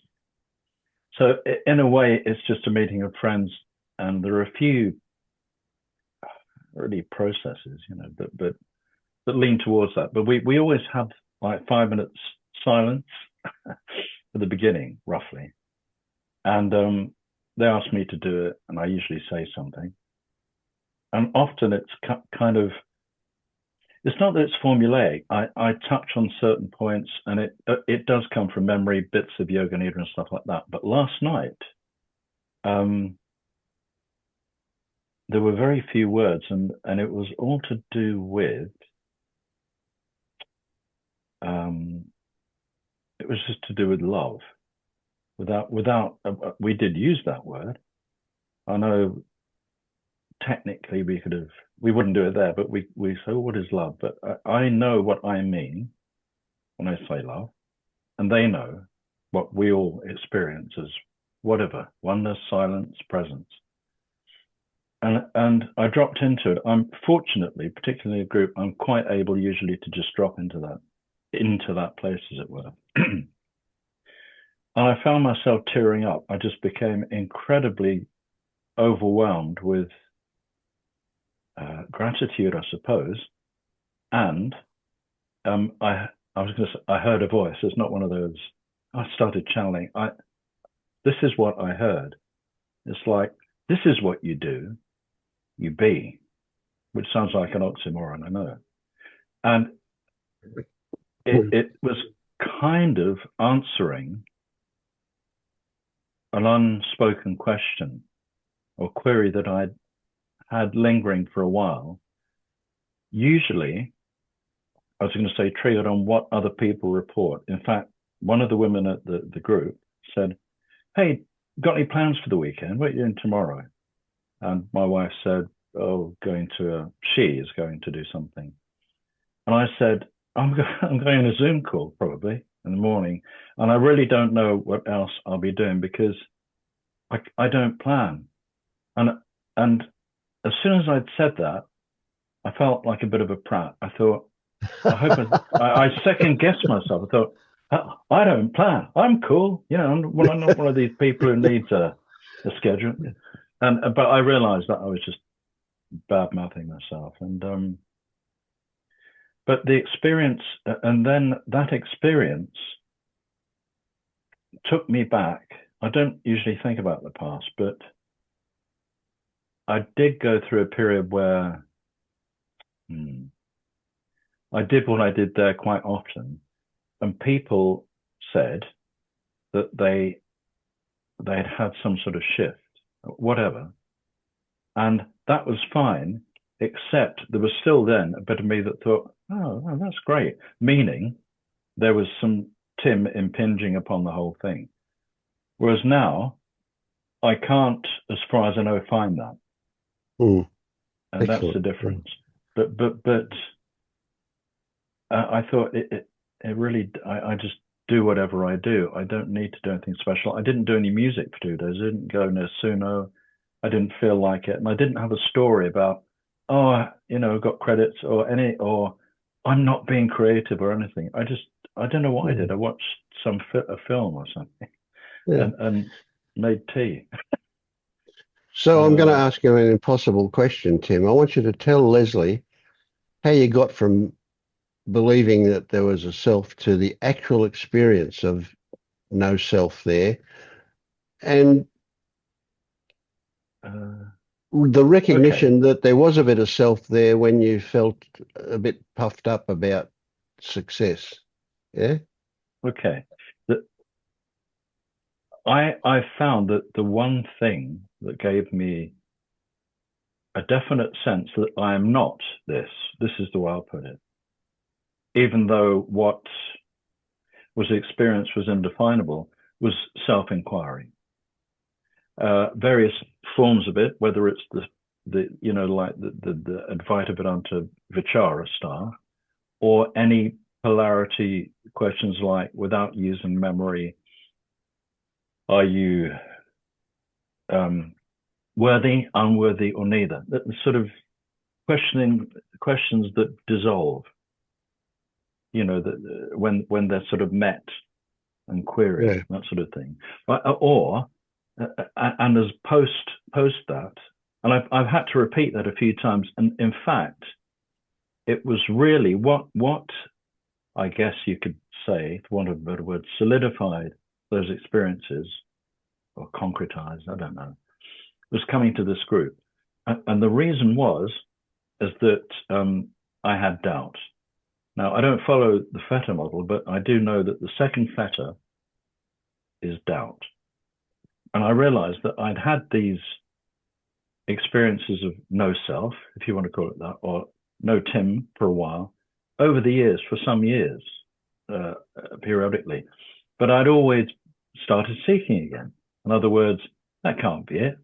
So in a way, it's just a meeting of friends. And there are a few really processes, that lean towards that. But we always have like 5 minutes silence at the beginning, roughly. And they ask me to do it, and I usually say something. And often it's kind of, it's not that it's formulaic. I touch on certain points, and it does come from memory, bits of yoga nidra and stuff like that. But last night, there were very few words, and it was all to do with, it was just to do with love. We did use that word. I know technically we wouldn't do it there, but we say, what is love? But I know what I mean when I say love, and they know what we all experience as whatever, oneness, silence, presence. And I dropped into it. I'm fortunately, particularly a group, I'm quite able usually to just drop into that place, as it were. And I found myself tearing up. I just became incredibly overwhelmed with gratitude, I suppose. And I heard a voice. It's not one of those. I started channeling. This is what I heard. It's like, this is what you do. You be, which sounds like an oxymoron, I know. And it was kind of answering an unspoken question or query that I'd had lingering for a while. Usually, I was going to say triggered on what other people report. In fact, one of the women at the group said, hey, got any plans for the weekend? What are you doing tomorrow? And my wife said, oh, she is going to do something. And I said, I'm going on a Zoom call probably in the morning. And I really don't know what else I'll be doing because I don't plan. And as soon as I'd said that, I felt like a bit of a prat. I thought, I second guessed myself. I thought, I don't plan. I'm cool. I'm not one of these people who needs a schedule. But I realized that I was just bad mouthing myself. And but the experience, and then that experience took me back. I don't usually think about the past, but I did go through a period where I did what I did there quite often, and people said that they had some sort of shift, whatever, and that was fine, except there was still then a bit of me that thought, Oh, that's great. Meaning there was some Tim impinging upon the whole thing. Whereas now I can't, as far as I know, find that. Mm, And that's the excellent. difference. But I thought it really, I just do whatever I do. I don't need to do anything special. I didn't do any music for 2 days. I didn't go Nasuno. I didn't feel like it. And I didn't have a story about, oh, got credits or I'm not being creative or anything. I don't know what I did. I watched a film or something Yeah. and made tea. So I'm going to ask you an impossible question, Tim. I want you to tell Leslie how you got from believing that there was a self to the actual experience of no self there, and the recognition that there was a bit of self there when you felt a bit puffed up about success. Yeah. Okay. I found that the one thing that gave me a definite sense that I am not this is the way I'll put it, even though what was experienced was indefinable, was self-inquiry. Various forms of it, whether it's the like the Advaita Vedanta Vichara style, or any polarity questions like, without using memory, are you worthy, unworthy, or neither? That sort of questions that dissolve, that when they're sort of met and queried, Yeah. that sort of thing. And as post that, and I've had to repeat that a few times, and in fact, it was really what I guess you could say, for want of a better word, solidified those experiences, or concretized, I don't know, was coming to this group. And the reason is that I had doubt. Now, I don't follow the Feta model, but I do know that the second Feta is doubt. And I realized that I'd had these experiences of no self, if you want to call it that, or no Tim for a while, over the years, for some years, periodically. But I'd always started seeking again. In other words, that can't be it.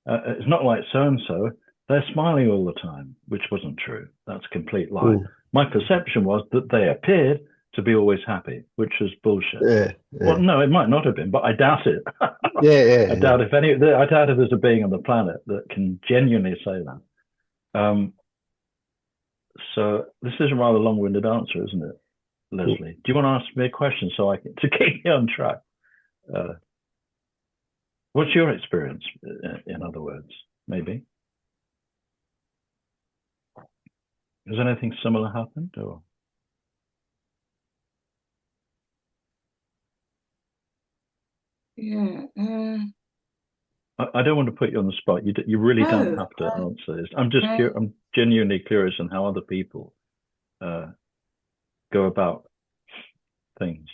It's not like so-and-so. They're smiling all the time, which wasn't true. That's a complete lie. My perception was that they appeared to be always happy, which was bullshit. Yeah. Well, no, it might not have been, but I doubt it. I doubt if there's a being on the planet that can genuinely say that. So this is a rather long-winded answer, isn't it, Leslie? Do you want to ask me a question so I can to keep me on track? What's your experience, in other words, maybe? Has anything similar happened, or? Yeah. I don't want to put you on the spot. You really don't No. have to answer this. I'm just I'm genuinely curious on how other people go about things.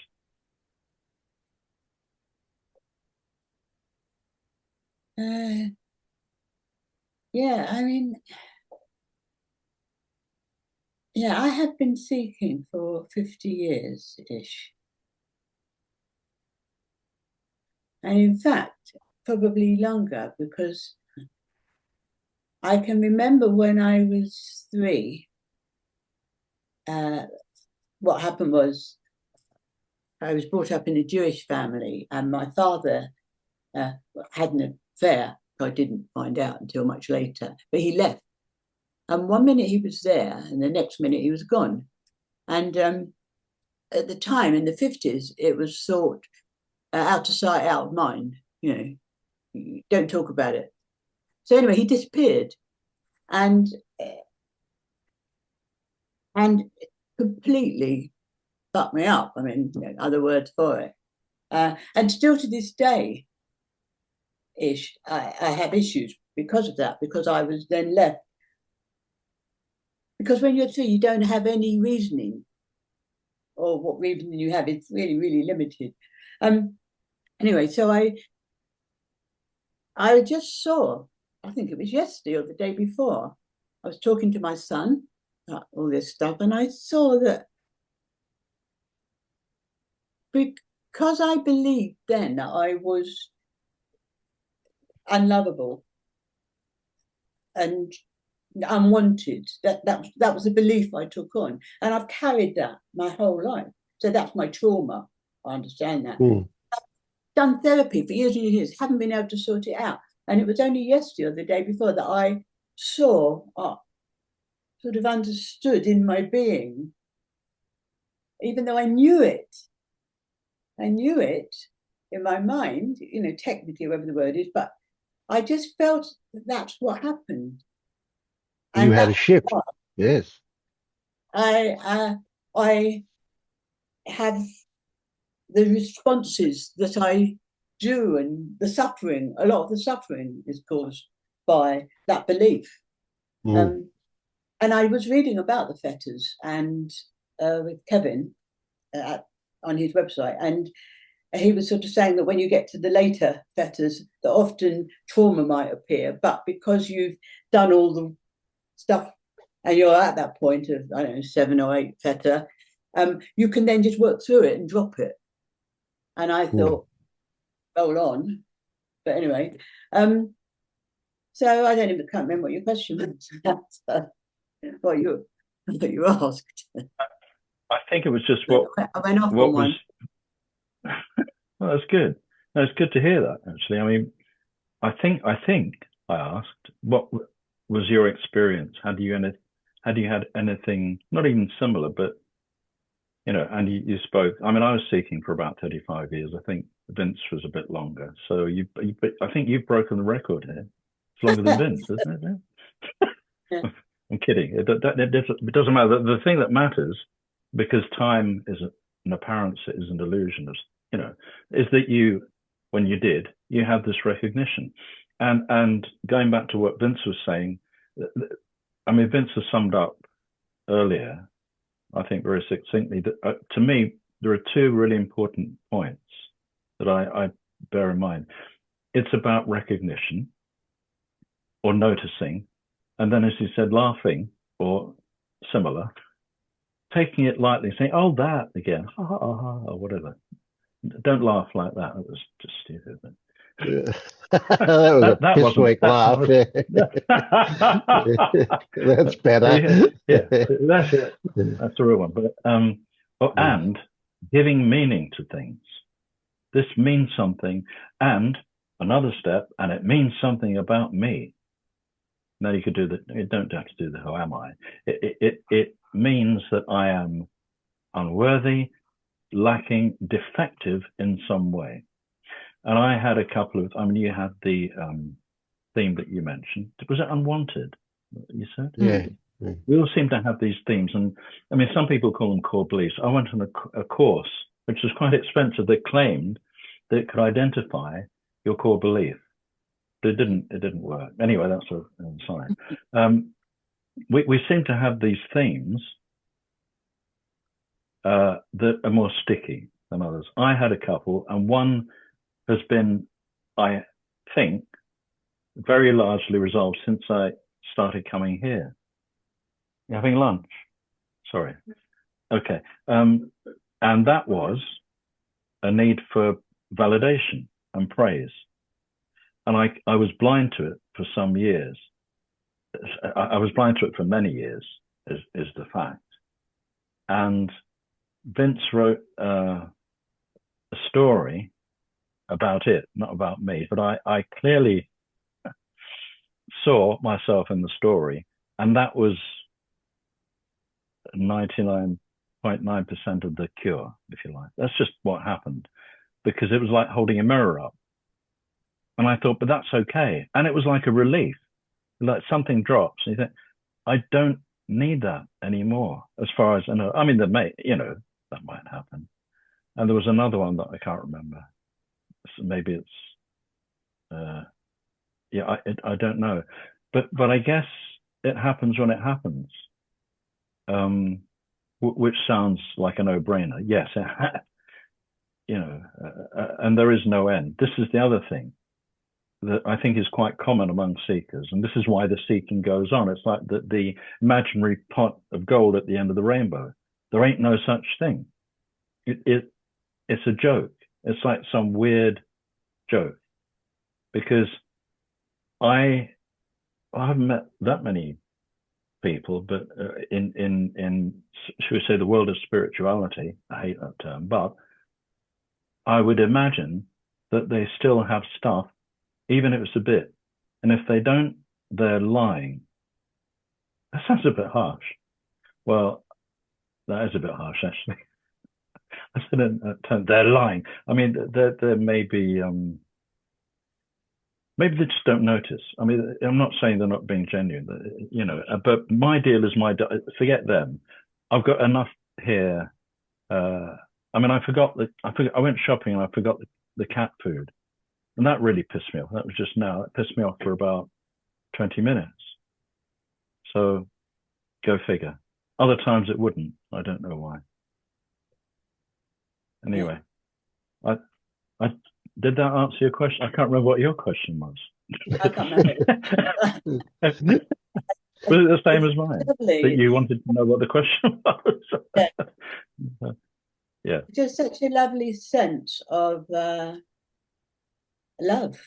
Yeah, I mean, yeah, I have been seeking for 50 years-ish. And in fact, probably longer, because I can remember when I was 3, what happened was I was brought up in a Jewish family, and my father had an affair. I didn't find out until much later, but he left. And one minute he was there, and the next minute he was gone. And at the time, in the 50s, it was thought out of sight, out of mind. Don't talk about it. So anyway, he disappeared, and completely fucked me up. I mean, other words for it. And still to this day, I have issues because of that, because I was then left. Because when you're 3, you don't have any reasoning, or what reasoning you have, it's really, really limited. Anyway, so I just saw, I think it was yesterday or the day before, I was talking to my son, all this stuff, and I saw that because I believed then that I was unlovable and unwanted. That was a belief I took on, and I've carried that my whole life. So that's my trauma. I understand that. Mm. Done therapy for years and years, haven't been able to sort it out. And it was only yesterday or the day before that I saw, sort of understood in my being, even though I knew it in my mind, technically, whatever the word is, but I just felt that that's what happened. You And had a shift. Yes. I have the responses that I do, and a lot of the suffering is caused by that belief. Mm. And I was reading about the fetters and with Kevin on his website, and he was sort of saying that when you get to the later fetters, that often trauma might appear, but because you've done all the stuff and you're at that point of, I don't know, 7 or 8 fetter, you can then just work through it and drop it. And I thought, hold on. But anyway, so I can't remember what your question was. what you asked. I think it was just what I went off what on was. one. Well, that's good. That's good to hear that. Actually, I mean, I think I asked, what was your experience? Had you had anything, not even similar, but and you spoke. I mean, I was seeking for about 35 years. I think Vince was a bit longer. So I think you've broken the record here. It's longer than Vince, isn't it? Yeah. I'm kidding. It doesn't matter. The thing that matters, because time is an appearance, it is an illusion. Is that when you did, you had this recognition, and going back to what Vince was saying, I mean, Vince has summed up earlier, I think very succinctly, that to me there are 2 really important points that I bear in mind. It's about recognition or noticing, and then, as you said, laughing or similar, taking it lightly, saying, "Oh, that again, ha ha ha," or whatever. Don't laugh like that. It was just stupid. That was a piss weak laugh. That's better. Yeah, that's it. That's the real one. But and giving meaning to things. This means something, and another step, and it means something about me. Now you could do that. You don't have to do the "who am I." It means that I am unworthy, lacking, defective in some way. And I had a couple of. I mean, you had the theme that you mentioned. Was it unwanted? You said. Yeah. We all seem to have these themes, and I mean, some people call them core beliefs. I went on a course which was quite expensive that claimed that it could identify your core belief. But it didn't work. Anyway, that's a sign. We seem to have these themes that are more sticky than others. I had a couple, and one has been, I think, very largely resolved since I started coming here. You're having lunch? Sorry. Okay. And that was a need for validation and praise. And I was blind to it for some years. I was blind to it for many years, is the fact. And Vince wrote a story about it, not about me, but I clearly saw myself in the story, and that was 99.9% of the cure, if you like. That's just what happened, because it was like holding a mirror up. And I thought, but that's okay. And it was like a relief, like something drops and you think, I don't need that anymore, as far as I know. I mean, that might happen. And there was another one that I can't remember. So maybe it's, I don't know. But I guess it happens when it happens, which sounds like a no-brainer. Yes, and there is no end. This is the other thing. that I think is quite common among seekers, and this is why the seeking goes on. It's like the imaginary pot of gold at the end of the rainbow. There ain't no such thing. It's a joke. It's like some weird joke, because I haven't met that many people, but in should we say the world of spirituality, I hate that term, but I would imagine that they still have stuff, even if it's a bit. And if they don't, they're lying. That sounds a bit harsh. Well, that is a bit harsh, actually. I said they're lying. I mean, there may be, maybe they just don't notice. I mean, I'm not saying they're not being genuine, but my deal is forget them. I've got enough here. I mean, I went shopping and I forgot the cat food. And that really pissed me off. That was just now. It pissed me off for about 20 minutes. So go figure. Other times it wouldn't. I don't know why. Anyway, I did that answer your question? I can't remember what your question was. I can't remember. Was it the same as mine? Lovely. That you wanted to know what the question was? Yeah. Yeah. Just such a lovely sense of love.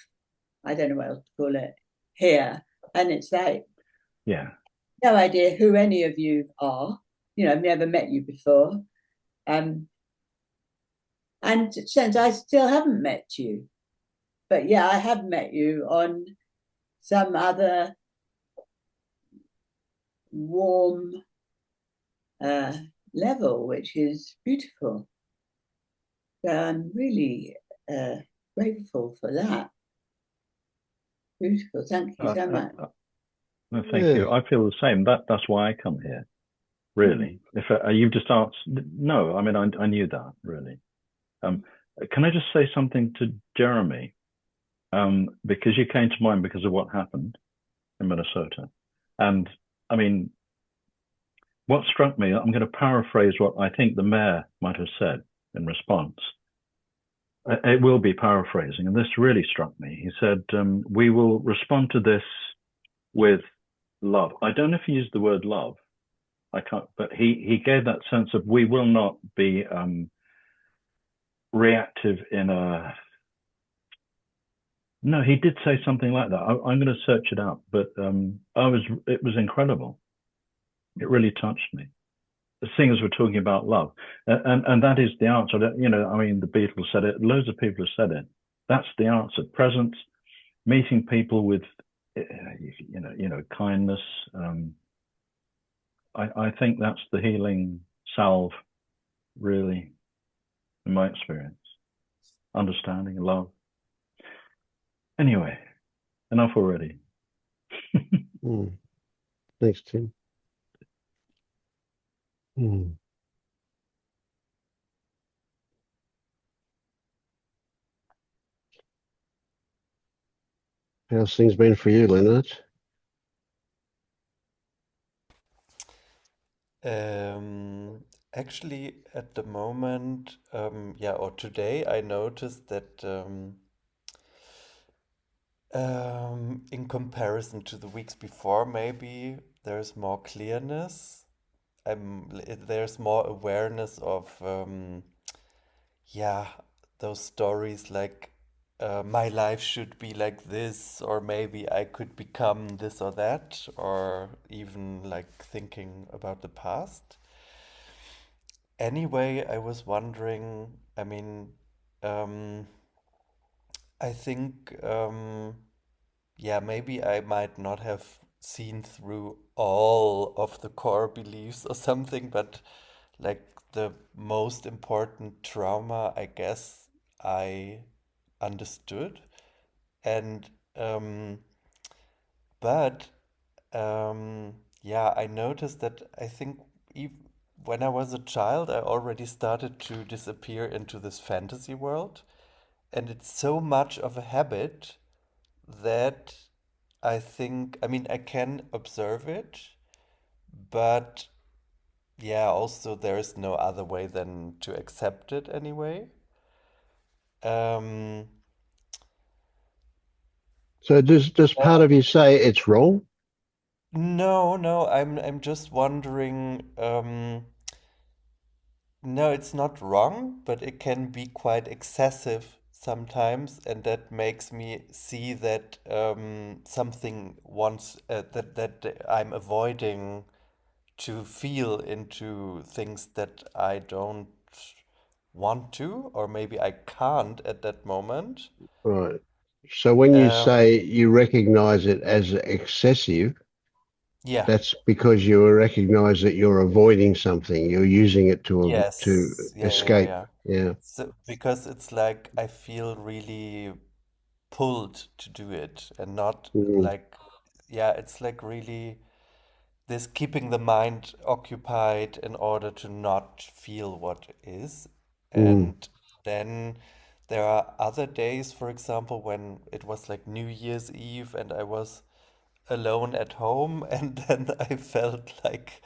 I don't know what else to call it here. And it's like, Yeah. no idea who any of you are. I've never met you before. And since I still haven't met you. But yeah, I have met you on some other warm level, which is beautiful. So I'm really grateful for that. Beautiful. Thank you so much. No, thank you. I feel the same. That's why I come here. Really. If you've just answered, no, I mean, I knew that, really. Can I just say something to Jeremy? Because you came to mind because of what happened in Minnesota. And I mean, what struck me, I'm going to paraphrase what I think the mayor might have said in response. It will be paraphrasing, and this really struck me. He said, we will respond to this with love. I don't know if he used the word love. I can't, but he gave that sense of we will not be reactive in a. No, he did say something like that. I'm going to search it out, but it was incredible. It really touched me. The singers were talking about love, and that is the answer. I mean, the Beatles said it. Loads of people have said it. That's the answer. Presence, meeting people with, kindness. I think that's the healing salve, really, in my experience. Understanding, love. Anyway, enough already. Thanks, Tim. How's things been for you, Leonard? Actually, at the moment, or today, I noticed that in comparison to the weeks before, maybe there's more clearness. There's more awareness of, those stories like my life should be like this, or maybe I could become this or that, or even like thinking about the past. Anyway, I was wondering, I mean, um, I think, maybe I might not have seen through all of the core beliefs or something, but like the most important trauma, I guess I understood. And, but, I noticed that I think when I was a child, I already started to disappear into this fantasy world. And it's so much of a habit that I think, I mean, I can observe it, but also there is no other way than to accept it anyway. Um, So does part of you say it's wrong? No, no, I'm just wondering, no, it's not wrong, but it can be quite excessive sometimes, and that makes me see that something wants that I'm avoiding to feel into things that I don't want to, or maybe I can't at that moment. Right. So when you Um, say you recognize it as excessive, yeah, that's because you recognize that you're avoiding something. You're using it to yes, yeah, yeah, escape. yeah. Yeah. So because it's like I feel really pulled to do it and not Mm, like, yeah, it's like really this keeping the mind occupied in order to not feel what is. mm. And then there are other days, for example, when it was like New Year's Eve and I was alone at home, and then I felt like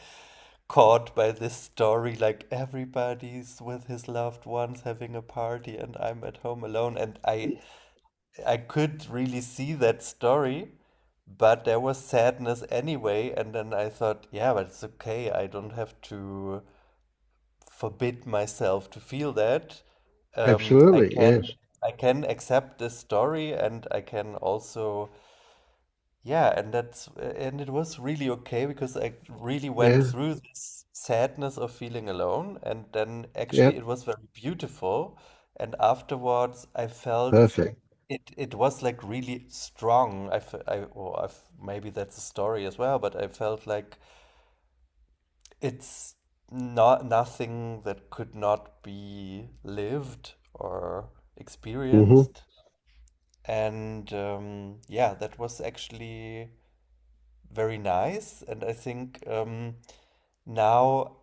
caught by this story, like everybody's with his loved ones having a party and I'm at home alone. And I could really see that story, but there was sadness anyway. And then I thought, yeah, but it's okay. I don't have to forbid myself to feel that. Um, I Absolutely. can Yes. I can accept this story, and I can also, yeah, and it was really okay because I really went Yeah. through this sadness of feeling alone, and then Yeah. actually it was very beautiful. And afterwards, I felt Perfect. it was like really strong. Maybe that's a story as well, but I felt like it's not nothing that could not be lived or Hmm. experienced. And yeah, that was actually very nice. And I think now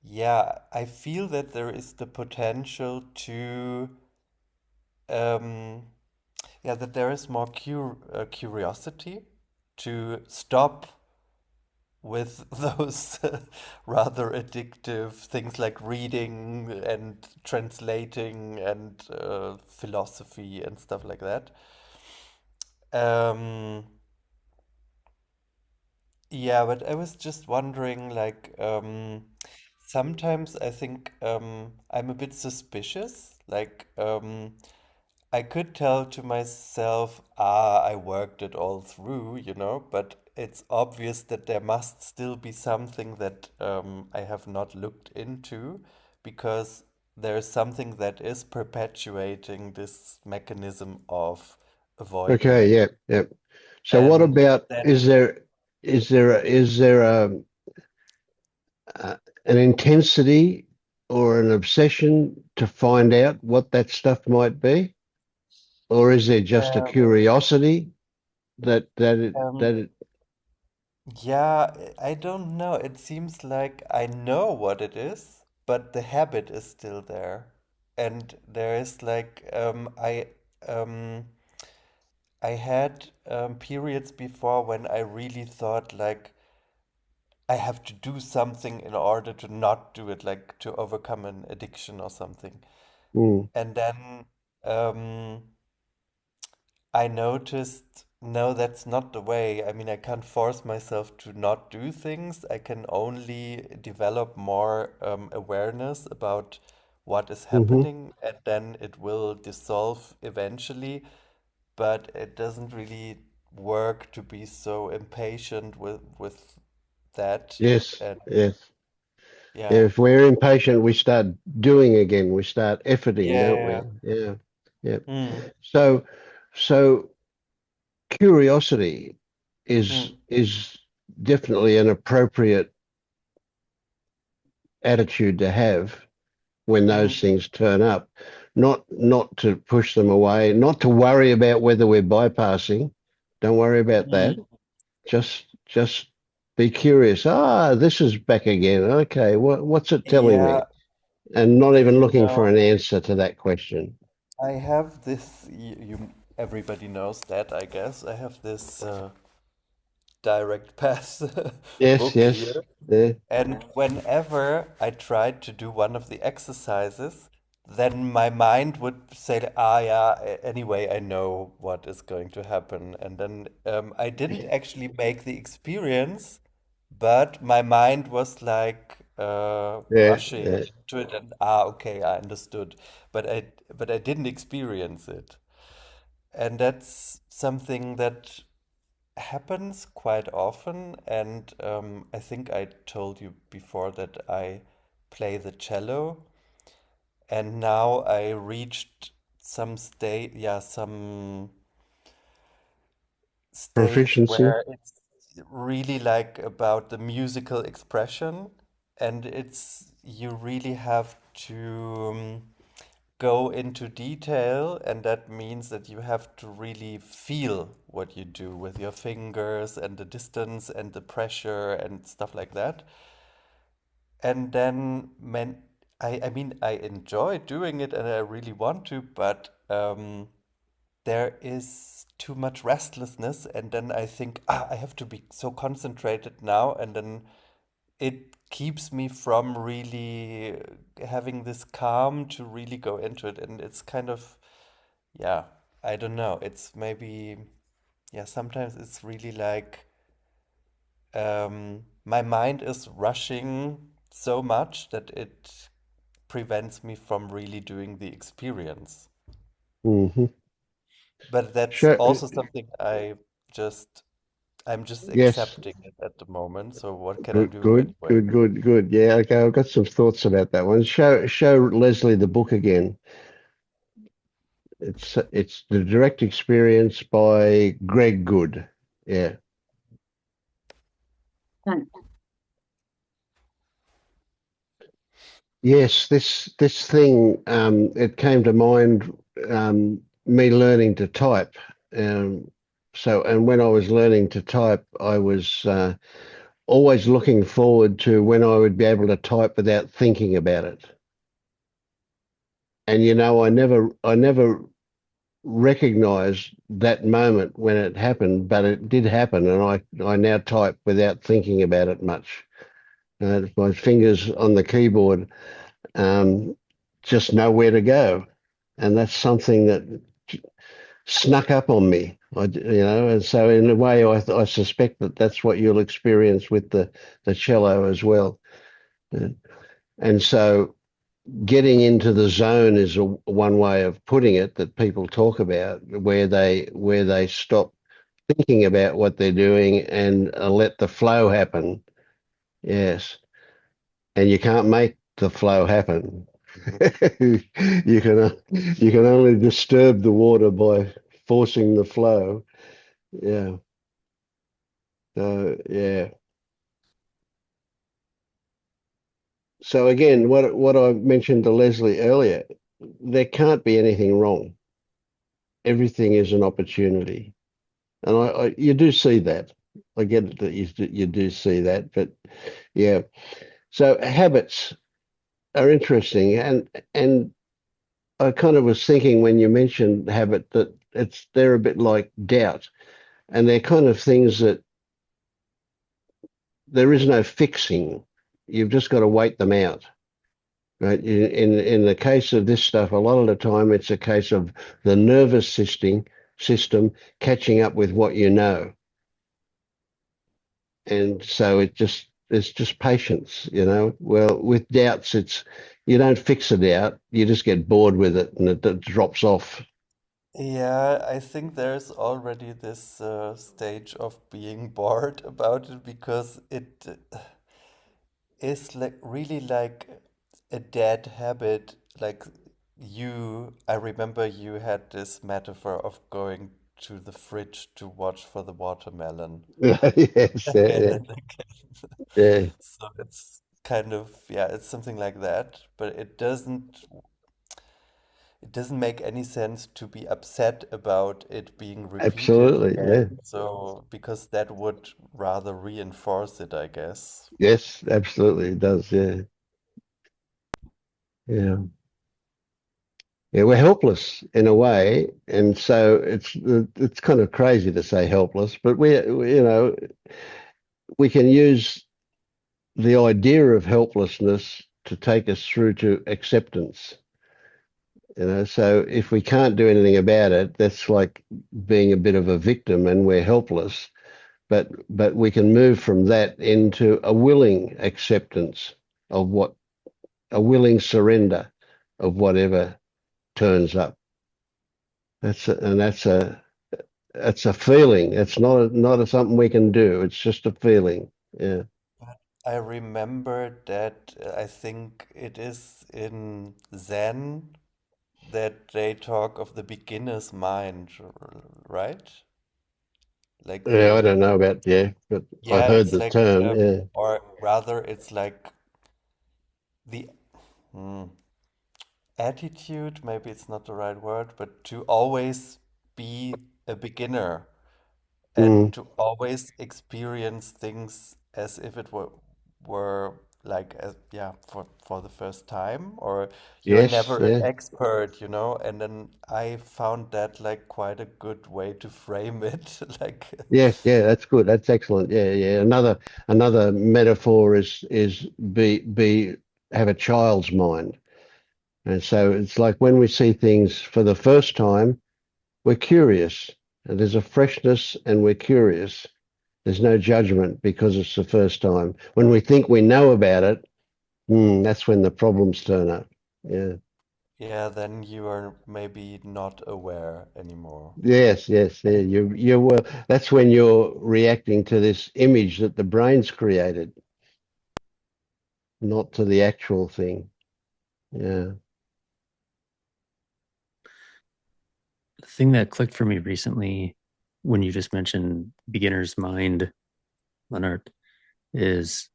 yeah, I feel that there is the potential to, um, yeah, that there is more curiosity to stop with those rather addictive things like reading and translating and philosophy and stuff like that. Um, yeah, but I was just wondering, like, sometimes I think I'm a bit suspicious. Like, I could tell to myself, I worked it all through, but it's obvious that there must still be something that I have not looked into because there's something that is perpetuating this mechanism of Okay. avoiding. Yeah. Yeah. So what And about then, is there an intensity or an obsession to find out what that stuff might be, or is there just a uh, curiosity um, that it? yeah, I don't know. It seems like I know what it is, but the habit is still there. And there is like um I had periods before when I really thought like I have to do something in order to not do it, like to overcome an addiction or something. Mm, And then um I noticed, no, that's not the way. I mean, I can't force myself to not do things. I can only develop more awareness about what is hmm. happening, and then it will dissolve eventually. But it doesn't really work to be so impatient with that. Yes. And Yes. yeah, If we're impatient, we start doing again. We start efforting, yeah, don't yeah. we? Yeah. Yeah. Mm, So, so curiosity is mm, is definitely an appropriate attitude to have when those mm, things turn up. Not to push them away, not to worry about whether we're bypassing. Don't worry about that. mm. Just be curious. This is back again. Okay, what's it telling me? Yeah, And not even you looking for know. an answer to that question. I have this, everybody knows that, I guess. I have this direct path Yes, book yes. here. Yeah. And whenever I tried to do one of the exercises, then my mind would say, ah, yeah, anyway, I know what is going to happen. And then I didn't actually make the experience, but my mind was like Yeah, rushing yeah. into it, and ah, okay, I understood. But I didn't experience it. And that's something that happens quite often. And I think I told you before that I play the cello. And now I reached some stage Proficiency. where it's really like about the musical expression, and it's you really have to go into detail, and that means that you have to really feel what you do with your fingers and the distance and the pressure and stuff like that. And then I mean I enjoy doing it and I really want to, but there is too much restlessness, and then I think, ah, I have to be so concentrated now, and then it keeps me from really having this calm to really go into it. And it's kind of, yeah, I don't know. It's maybe, yeah, sometimes it's really like my mind is rushing so much that it prevents me from really doing the experience. Hmm. But that's Sure. also something just I'm just Yes. accepting it at the moment. So what can I Good, do good, anyway? good, good, good. Yeah, okay. I've got some thoughts about that one. Show Leslie the book again. It's the direct experience by Greg Good. Yeah. Thanks. Yes, this thing it came to mind me learning to type. Um, and when I was learning to type, I was always looking forward to when I would be able to type without thinking about it. And I never recognized that moment when it happened, but it did happen, and I now type without thinking about it much. My fingers on the keyboard um, just know where to go, and that's something that snuck up on me. And so in a way, I suspect that that's what you'll experience with the cello as well. Uh, And so getting into the zone is one way of putting it that people talk about, where they stop thinking about what they're doing and let the flow happen. Yes, and you can't make the flow happen. You can only disturb the water by forcing the flow. Yeah. So yeah. So again, what I mentioned to Leslie earlier, there can't be anything wrong. Everything is an opportunity, and you do see that. I get it that you do see that, but yeah. So habits are interesting, and I kind of was thinking when you mentioned habit that they're a bit like doubt, and they're kind of things that there is no fixing. You've just got to wait them out. Right. In the case of this stuff, a lot of the time it's a case of the nervous system catching up with what you know. And so it's just patience. Well, with doubts, you don't fix a doubt, you just get bored with it and it drops off. Yeah, I think there's already this stage of being bored about it because it is like really like a dead habit. Like I remember you had this metaphor of going to the fridge to watch for the watermelon Yes, again yeah, and again. yeah, So it's kind of, yeah, it's something like that, but it doesn't make any sense to be upset about it being repeated absolutely, again. yeah, So because that would rather reinforce it, I guess. yes, absolutely, it does, yeah, yeah. Yeah, we're helpless in a way, and so it's kind of crazy to say helpless, but we can use the idea of helplessness to take us through to acceptance. So if we can't do anything about it, that's like being a bit of a victim and we're helpless. But we can move from that into a willing acceptance of a willing surrender of whatever turns up. That's a feeling. It's not something we can do. It's just a feeling. Yeah. I remember that I think it is in Zen that they talk of the beginner's mind, right? Like Yeah, I don't know about, yeah, but I've yeah, heard it's the like, term. Yeah. or rather, it's like the hmm, attitude, maybe it's not the right word, but to always be a beginner and Mm. to always experience things as if it were like yeah, for the first time, or you're Yes. never an Yeah. expert, and then I found that like quite a good way to frame it. Like Yes. Yeah. That's good. That's excellent. Yeah. Yeah. Another metaphor is be have a child's mind. And so it's like when we see things for the first time, we're curious. And there's a freshness and we're curious. There's no judgment because it's the first time. When we think we know about it, that's when the problems turn up. Yeah. yeah, then you are maybe not aware anymore. Yes, yes, yeah. You were. That's when you're reacting to this image that the brain's created, not to the actual thing. Yeah. The thing that clicked for me recently when you just mentioned beginner's mind, Leonard, is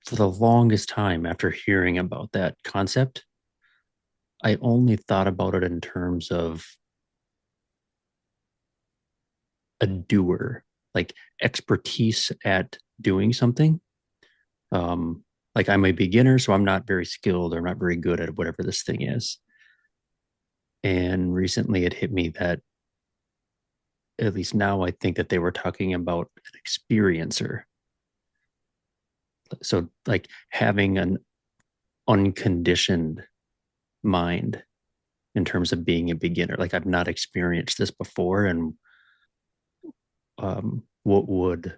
for the longest time after hearing about that concept, I only thought about it in terms of a doer, like expertise at doing something. Like I'm a beginner, so I'm not very skilled or I'm not very good at whatever this thing is. And recently it hit me that at least now I think that they were talking about an experiencer. So like having an unconditioned mind in terms of being a beginner. Like I've not experienced this before, and what would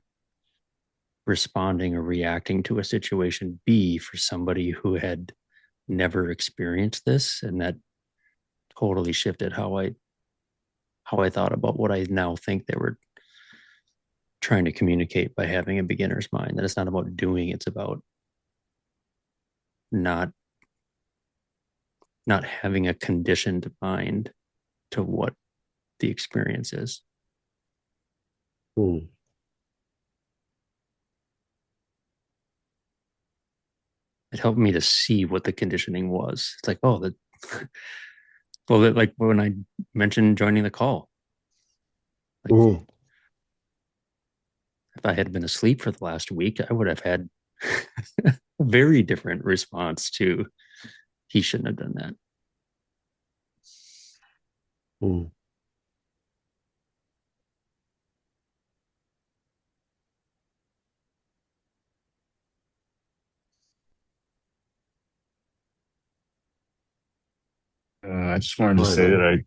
responding or reacting to a situation be for somebody who had never experienced this? And that totally shifted how I thought about what I now think they were trying to communicate by having a beginner's mind. That it's not about doing, it's about not not having a conditioned mind to what the experience is. Mm. It helped me to see what the conditioning was. It's like, oh, that well, like when I mentioned joining the call, like Mm. if I had been asleep for the last week, I would have had a very different response to he shouldn't have done that. Mm. I just wanted to Right say on.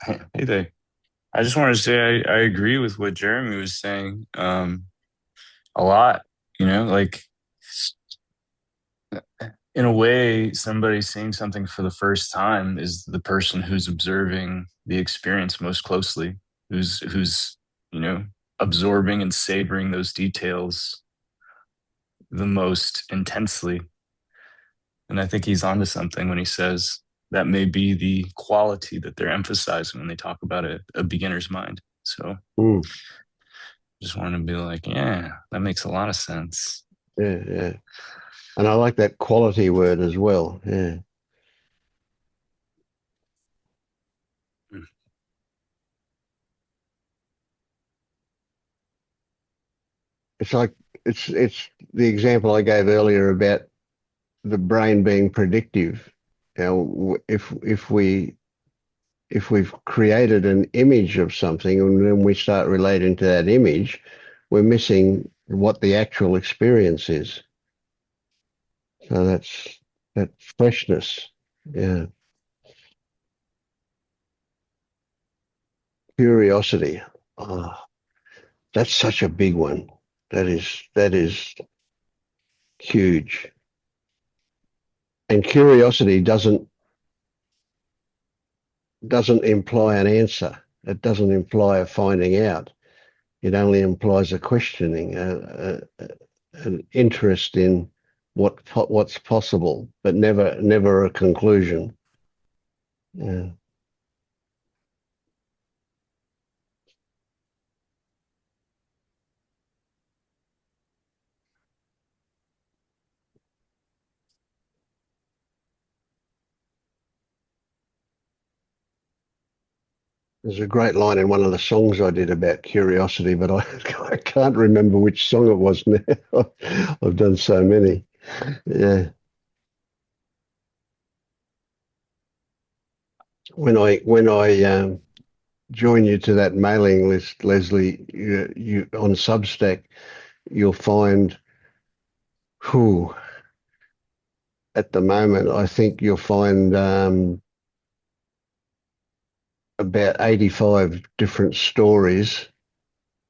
that hey there. I just wanted to say I agree with what Jeremy was saying a lot. Like in a way, somebody seeing something for the first time is the person who's observing the experience most closely, who's you know absorbing and savoring those details the most intensely. And I think he's onto something when he says that may be the quality that they're emphasizing when they talk about a beginner's mind. So Mm. just want to be like, yeah, that makes a lot of sense. Yeah, yeah. And I like that quality word as well. Yeah. It's like it's the example I gave earlier about the brain being predictive. If we've created an image of something and then we start relating to that image, we're missing what the actual experience is. So that's that freshness. Yeah. Curiosity. Oh, that's such a big one. That is huge. And curiosity doesn't imply an answer. It doesn't imply a finding out. It only implies a questioning, an interest in what's possible, but never a conclusion. Yeah. There's a great line in one of the songs I did about curiosity, but I can't remember which song it was now. I've done so many. Yeah. When I join you to that mailing list, Leslie, you on Substack, you'll find who at the moment I think you'll find about 85 different stories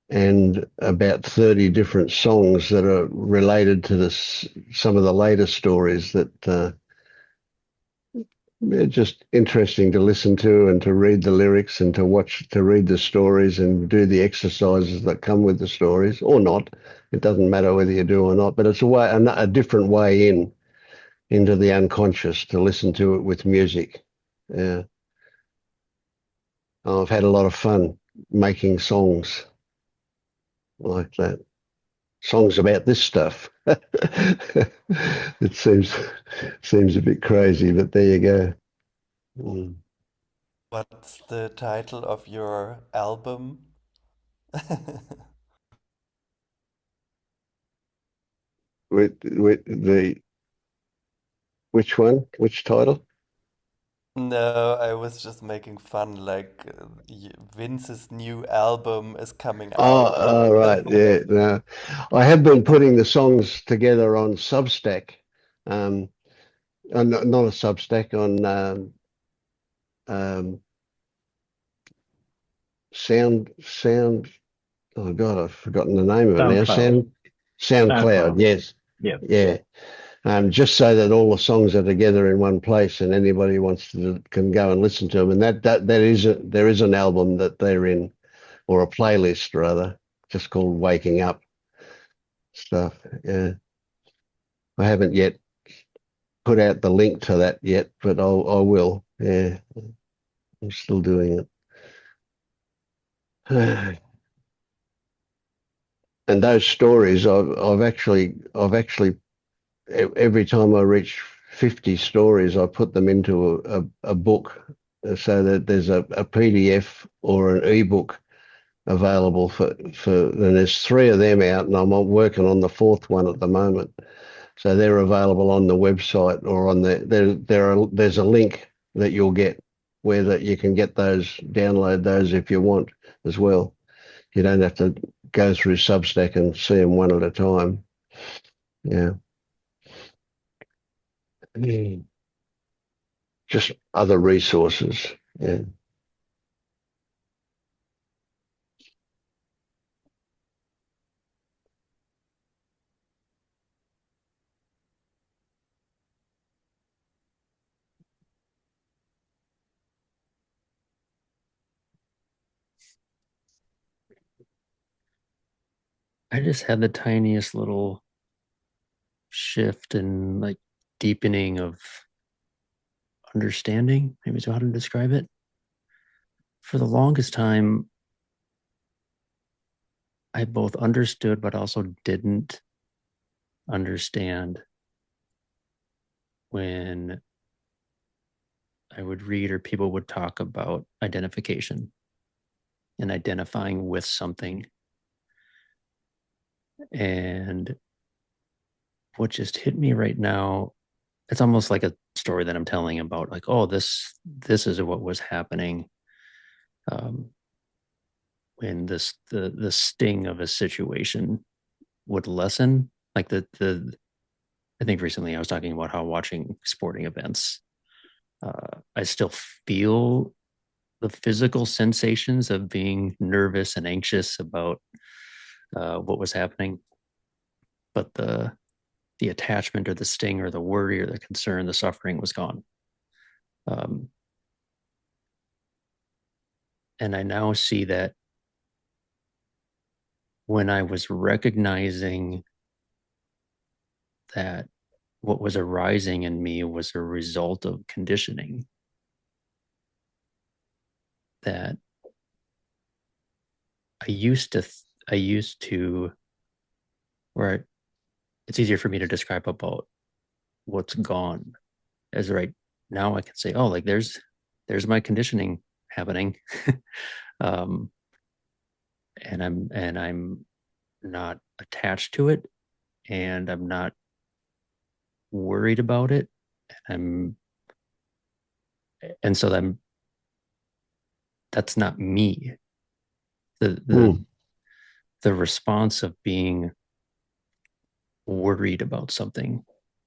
and about 30 different songs that are related to this, some of the latest stories that they're just interesting to listen to and to read the lyrics and to read the stories and do the exercises that come with the stories or not. It doesn't matter whether you do or not, but it's a different way into the unconscious to listen to it with music. Yeah. I've had a lot of fun making songs like that. Songs about this stuff. It seems a bit crazy, but there you go. Mm. What's the title of your album? With which one? Which title? No, I was just making fun. Like Vince's new album is coming Oh, out. oh, right. Yeah. No. I have been putting the songs together on Substack. Um, not a Substack, on um, sound. Oh God, I've forgotten the name of it now. SoundCloud. SoundCloud. SoundCloud. Yes. Yeah. Yeah. Just so that all the songs are together in one place, and anybody wants to can go and listen to them. And there is an album that they're in, or a playlist rather, just called Waking Up stuff. Yeah, I haven't yet put out the link to that yet, but I will. Yeah, I'm still doing it. And those stories, I've actually every time I reach 50 stories, I put them into a book so that there's a PDF or an ebook available and there's three of them out, and I'm working on the fourth one at the moment. So they're available on the website or on there's a link that you'll get where that you can get those, download those if you want as well. You don't have to go through Substack and see them one at a time. Yeah. Just other resources. Yeah. I just had the tiniest little shift and like deepening of understanding, maybe is how to describe it. For the longest time, I both understood but also didn't understand when I would read or people would talk about identification and identifying with something. And what just hit me right now, it's almost like a story that I'm telling about, like, oh, this is what was happening um, when the sting of a situation would lessen. Like the I think recently I was talking about how watching sporting events, I still feel the physical sensations of being nervous and anxious about what was happening, but the attachment or the sting or the worry or the concern, the suffering was gone. Um, and I now see that when I was recognizing that what was arising in me was a result of conditioning, that I used to, where it's easier for me to describe about what's gone, as right now I can say, oh, like there's my conditioning happening. um, and I'm not attached to it, and I'm not worried about it. I'm and so that's not me. The the Mm. the response of being worried about something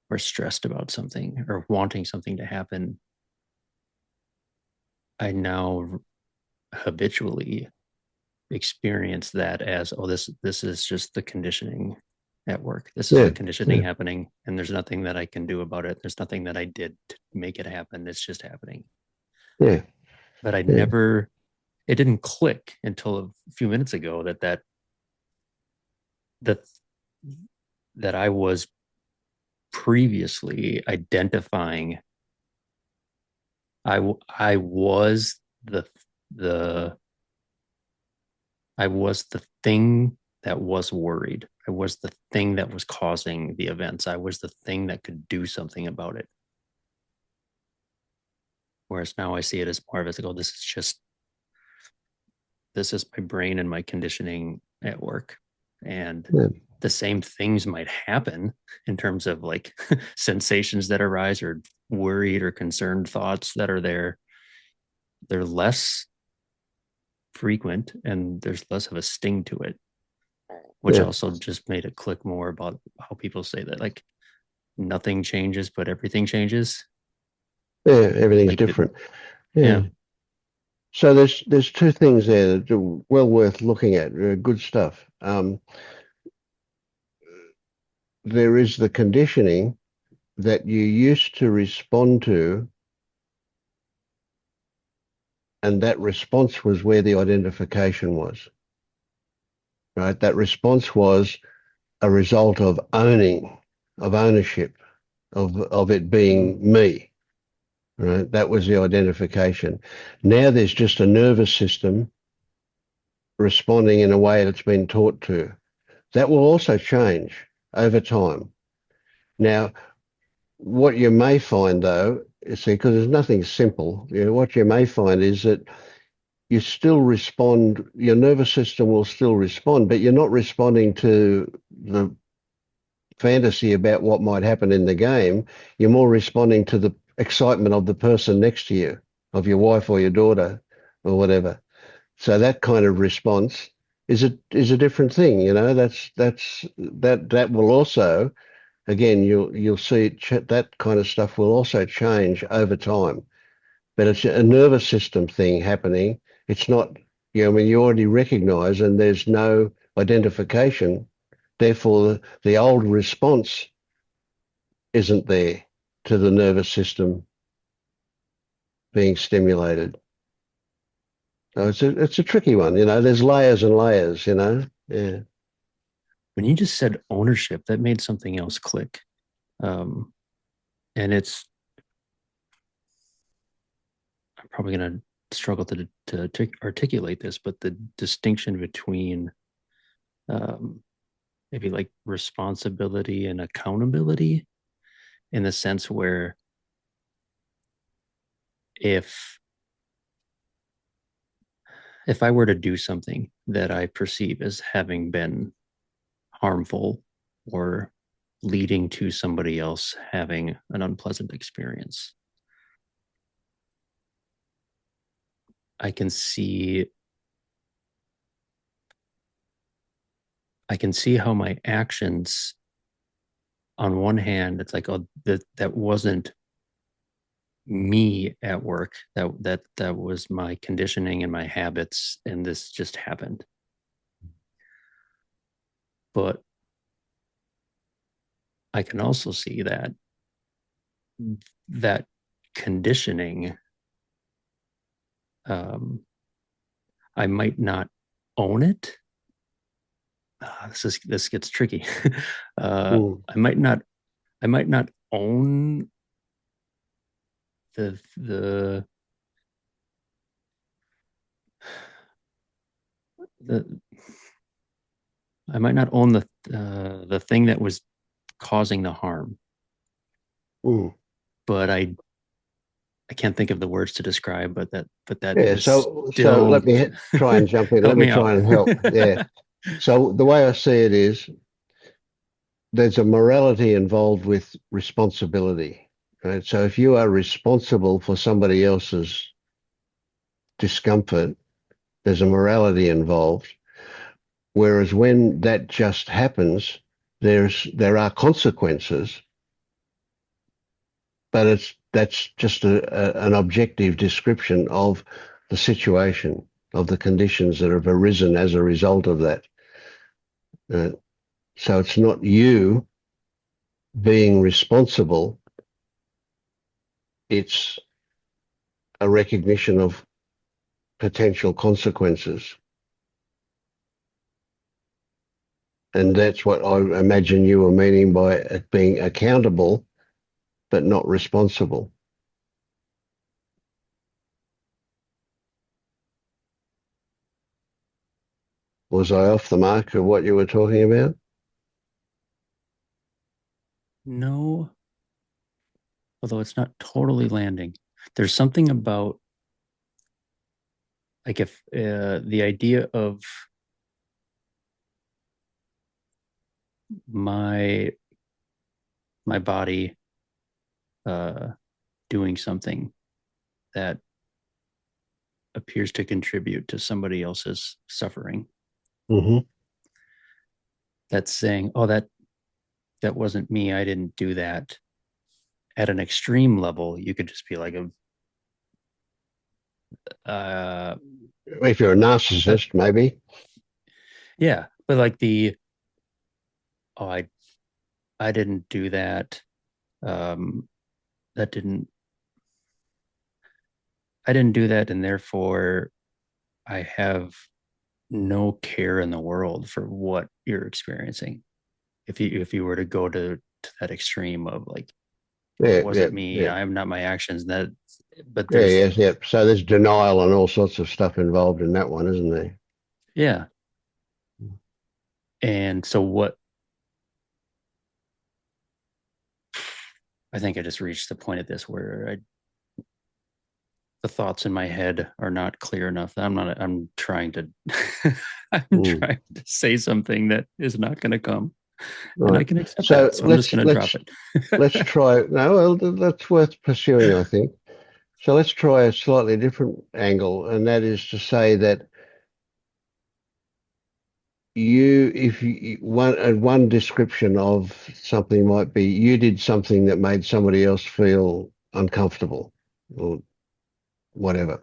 or stressed about something or wanting something to happen, I now habitually experience that as, oh, this is just the conditioning at work. This is Yeah, the conditioning yeah, happening, and there's nothing that I can do about it. There's nothing that I did to make it happen. It's just happening. yeah, But I yeah, never, it didn't click until a few minutes ago that that I was previously identifying. I was the I was the thing that was worried. I was the thing that was causing the events. I was the thing that could do something about it. Whereas now I see it as more of a, oh, this is my brain and my conditioning at work. And yeah, the same things might happen in terms of like sensations that arise or worried or concerned thoughts that are there. They're less frequent and there's less of a sting to it, which yeah, also just made it click more about how people say that like nothing changes, but everything changes. yeah. Everything's Like, different. yeah, Yeah. So there's two things there that are well worth looking at. Good stuff. There is the conditioning that you used to respond to, and that response was where the identification was. Right? That response was a result of ownership, of it being me. Right? That was the identification. Now there's just a nervous system responding in a way that's been taught to. That will also change over time. Now, what you may find though, see, because there's nothing simple, what you may find is that you still respond, your nervous system will still respond, but you're not responding to the fantasy about what might happen in the game. You're more responding to the excitement of the person next to you, of your wife or your daughter or whatever. So that kind of response is a different thing, that will also, again, you'll see that kind of stuff will also change over time. But it's a nervous system thing happening. It's not, I mean, you already recognize and there's no identification. Therefore, the old response isn't there to the nervous system being stimulated. So it's a tricky one, there's layers and layers. Yeah. when you just said ownership, that made something else click. Um, and I'm probably going to struggle to articulate this, but the distinction between um, maybe like responsibility and accountability, in the sense where if if I were to do something that I perceive as having been harmful or leading to somebody else having an unpleasant experience, I can see I can see how my actions, on one hand, it's like, oh, that wasn't me at work. That was my conditioning and my habits, and this just happened. But I can also see that conditioning, I might not own it. This gets tricky. Mm. I might not own the the I might not own the thing that was causing the harm, Mm. but I can't think of the words to describe, but that Yeah, is so still let me try and jump in. help Let me me out. try and help. Yeah. So the way I see it is there's a morality involved with responsibility, right? So if you are responsible for somebody else's discomfort, there's a morality involved. Whereas when that just happens, there are consequences, but that's just an objective description of the situation, of the conditions that have arisen as a result of that. Uh, so it's not you being responsible, it's a recognition of potential consequences. And that's what I imagine you were meaning by it being accountable, but not responsible. Was I off the mark of what you were talking about? No, although it's not totally landing. There's something about, like, if the idea of my my body uh, doing something that appears to contribute to somebody else's suffering. Mm-hmm. That's saying, oh, that wasn't me. I didn't do that. At an extreme level, you could just be like uh, If you're a narcissist, maybe. yeah, but like oh, I didn't do that. Um, that didn't I didn't do that, and therefore I have no care in the world for what you're experiencing. If you were to go to that extreme of like, well, it Yeah, yeah, wasn't me, yeah. I am not my actions. That, but Yeah, there's, yes, yeah. So there's denial and all sorts of stuff involved in that one, isn't there? yeah. And so what, I think I just reached the point of this where the thoughts in my head are not clear enough. I'm trying to, I'm Mm. trying to say something that is not going to come, and I Right. can accept So that. So I'm just going to drop let's it. try. No, well, that's worth pursuing, I think. So let's try a slightly different angle, and that is to say that if you one description of something might be you did something that made somebody else feel uncomfortable or whatever.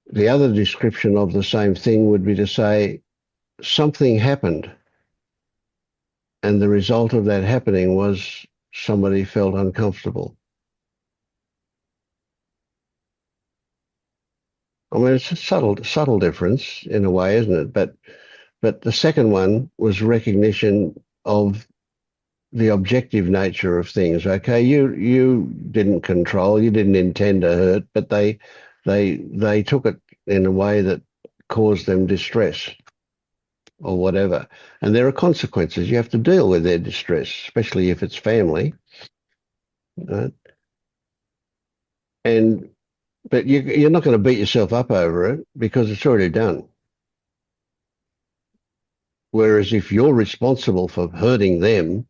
The other description of the same thing would be to say something happened, and the result of that happening was somebody felt uncomfortable. I mean, it's a subtle difference in a way, isn't it? But the second one was recognition of the objective nature of things. Okay, you didn't control, you didn't intend to hurt, but they took it in a way that caused them distress or whatever. And there are consequences. You have to deal with their distress, especially if it's family. Right? And but you're not going to beat yourself up over it because it's already done. Whereas if you're responsible for hurting them,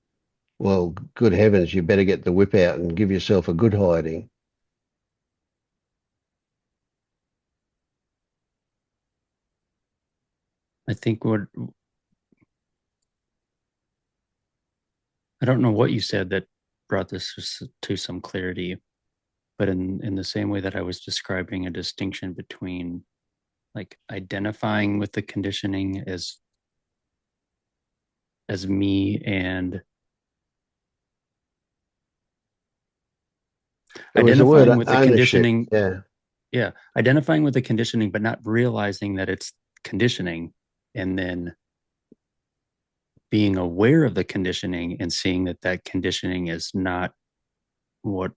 well, good heavens, you better get the whip out and give yourself a good hiding. I think I don't know what you said that brought this to some clarity, but in the same way that I was describing a distinction between like identifying with the conditioning as me and It was the word identifying with the ownership. conditioning. Yeah. Identifying with the conditioning, but not realizing that it's conditioning, and then being aware of the conditioning and seeing that that conditioning is not what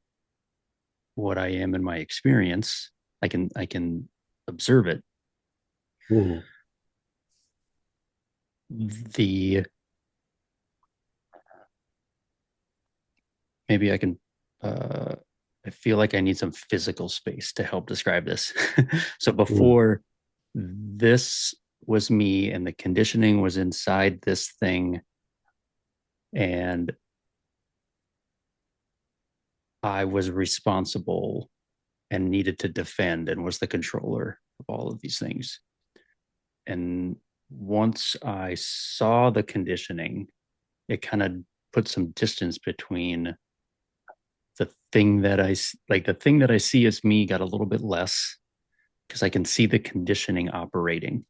I am in my experience. I can observe it. Mm. The maybe I can I feel like I need some physical space to help describe this. So Mm. before, this was me and the conditioning was inside this thing, and I was responsible and needed to defend and was the controller of all of these things. And once I saw the conditioning, it kind of put some distance between the thing that the thing that I see as me got a little bit less because I can see the conditioning operating.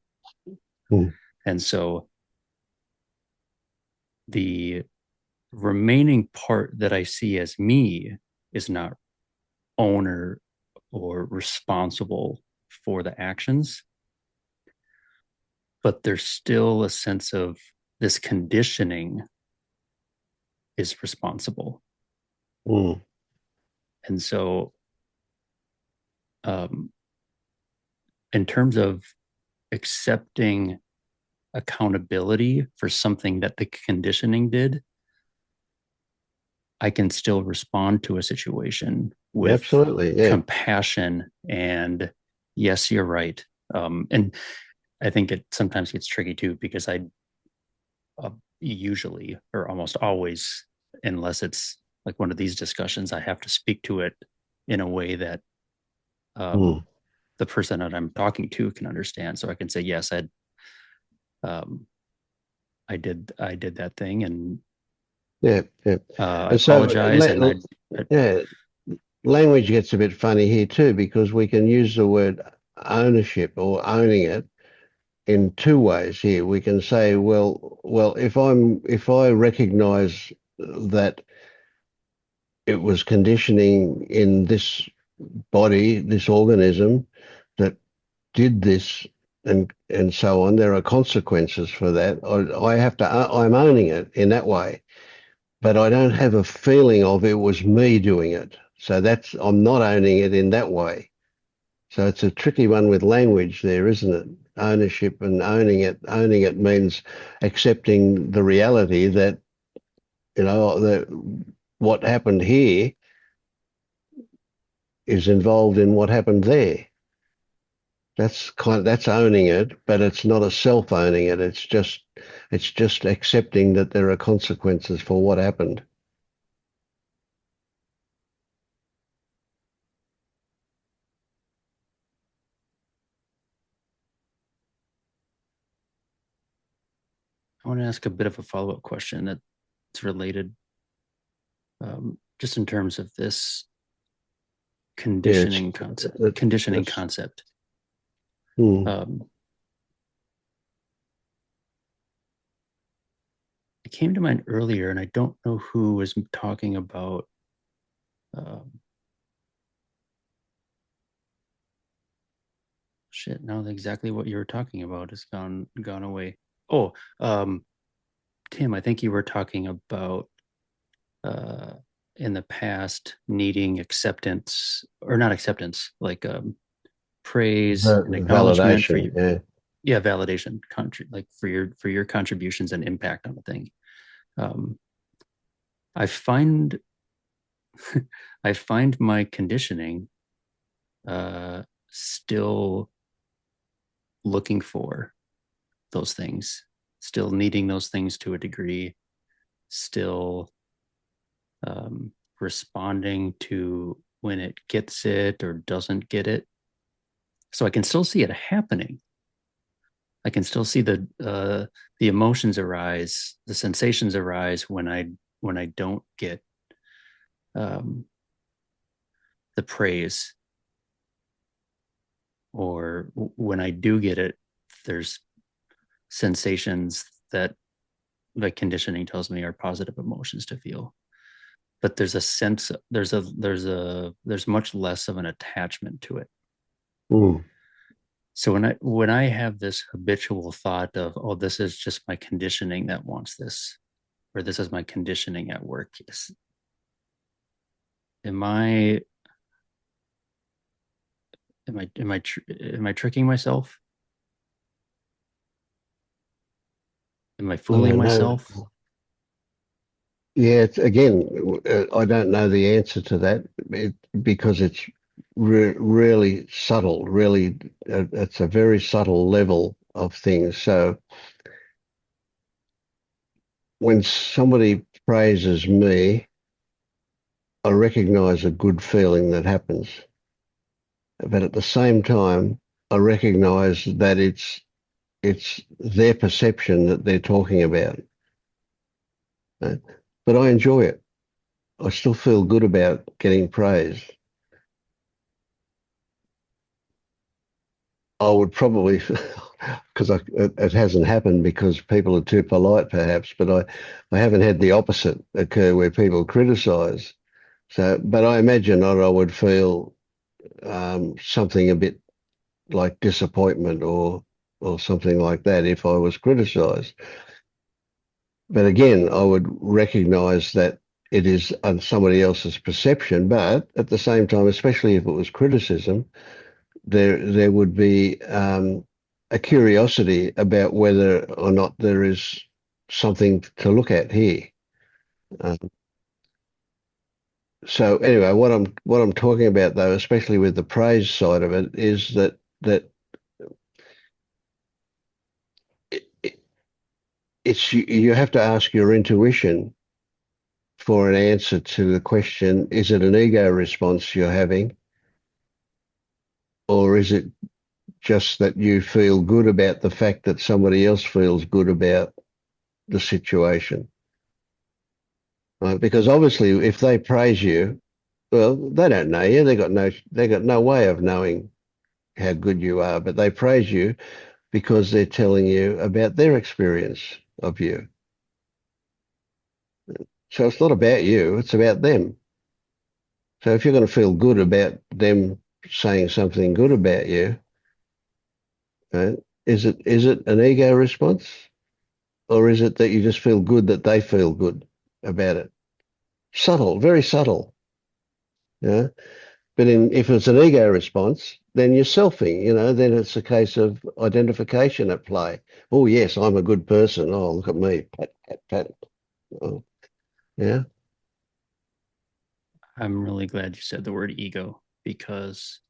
Mm. And so the remaining part that I see as me is not owner or responsible for the actions, but there's still a sense of this conditioning is responsible. Mm. And so, um, in terms of accepting accountability for something that the conditioning did, I can still respond to a situation with Absolutely. Yeah. compassion and yes, you're right. And I think it sometimes gets tricky too because I usually or almost always, unless it's like one of these discussions, I have to speak to it in a way that Mm. the person that I'm talking to can understand. So I can say, yes, um, I did that thing and Yeah. Yeah. I And so, apologize. And yeah, language gets a bit funny here too, because we can use the word ownership or owning it in two ways here. We can say, well, if I recognize that it was conditioning in this body, this organism that did this and so on, there are consequences for that. I have to, I'm owning it in that way, but I don't have a feeling of it was me doing it. So I'm not owning it in that way. So it's a tricky one with language there, isn't it? Ownership and owning it. Owning it means accepting the reality that, that what happened here is involved in what happened there. That's owning it, but it's not a self owning it. It's just accepting that there are consequences for what happened. I want to ask a bit of a follow-up question that's related, just in terms of this Yeah, conditioning it's concept. hmm. It came to mind earlier, and I don't know who was talking about um, shit. Now exactly what you were talking about has gone away. Oh, Tim, I think you were talking about uh, in the past needing acceptance or not acceptance, like praise and acknowledgement for Validation. you. Yeah. Yeah, validation, like for your contributions and impact on the thing. Um, I find I find my conditioning still looking for those things, still needing those things to a degree, still responding to when it gets it or doesn't get it. So I can still see it happening. I can still see the emotions arise, the sensations arise when I don't get um, the praise, or when I do get it, there's sensations that the conditioning tells me are positive emotions to feel. But there's a sense, there's much less of an attachment to it. Mm. So when I have this habitual thought of, oh, this is just my conditioning that wants this, or this is my conditioning at work, am I am I tricking myself? Am I I fooling don't know. myself? Yeah, again, I don't know the answer to that because it's really subtle. Really, it's a very subtle level of things. So when somebody praises me, I recognize a good feeling that happens. But at the same time, I recognize that it's their perception that they're talking about. But I enjoy it. I still feel good about getting praise. I would probably, because it hasn't happened because people are too polite, perhaps. But I haven't had the opposite occur where people criticise. So, but I imagine that I would feel something a bit like disappointment or something like that if I was criticised. But again, I would recognise that it is somebody else's perception. But at the same time, especially if it was criticism, there would be a curiosity about whether or not there is something to look at here. Um, so anyway, what I'm talking about though, especially with the praise side of it, is that it, it's you have to ask your intuition for an answer to the question: is it an ego response you're having, or is it just that you feel good about the fact that somebody else feels good about the situation? Right? Because obviously, if they praise you, well, they don't know you. They got no way of knowing how good you are, but they praise you because they're telling you about their experience of you. So it's not about you; it's about them. So if you're going to feel good about them saying something good about you, right, is it an ego response, or is it that you just feel good that they feel good about it? Subtle, very subtle. Yeah. But if it's an ego response, then you're selfing, then it's a case of identification at play. Oh, yes, I'm a good person. Oh, look at me. Pat, pat, pat. Oh, yeah. I'm really glad you said the word ego, because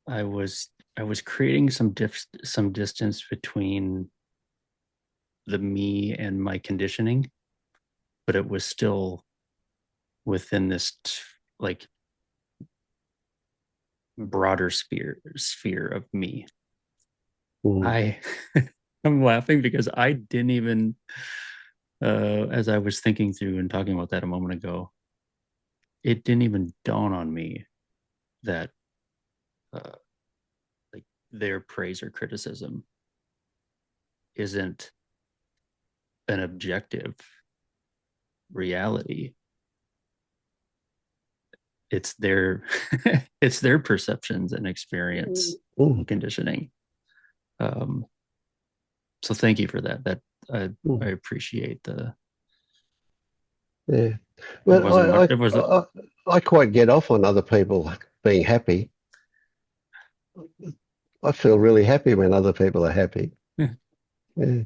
I was I was creating some distance between the me and my conditioning, but it was still within this like broader sphere of me. Mm. I I'm laughing because I didn't even as I was thinking through and talking about that a moment ago, it didn't even dawn on me that uh, like their praise or criticism isn't an objective reality. It's their it's their perceptions and experience Mm. and conditioning. Um, so thank you for that. I Mm. appreciate the. Yeah. It Well, wasn't much. It was. I quite get off on other people being happy. I feel really happy when other people are happy. Yeah, Yeah.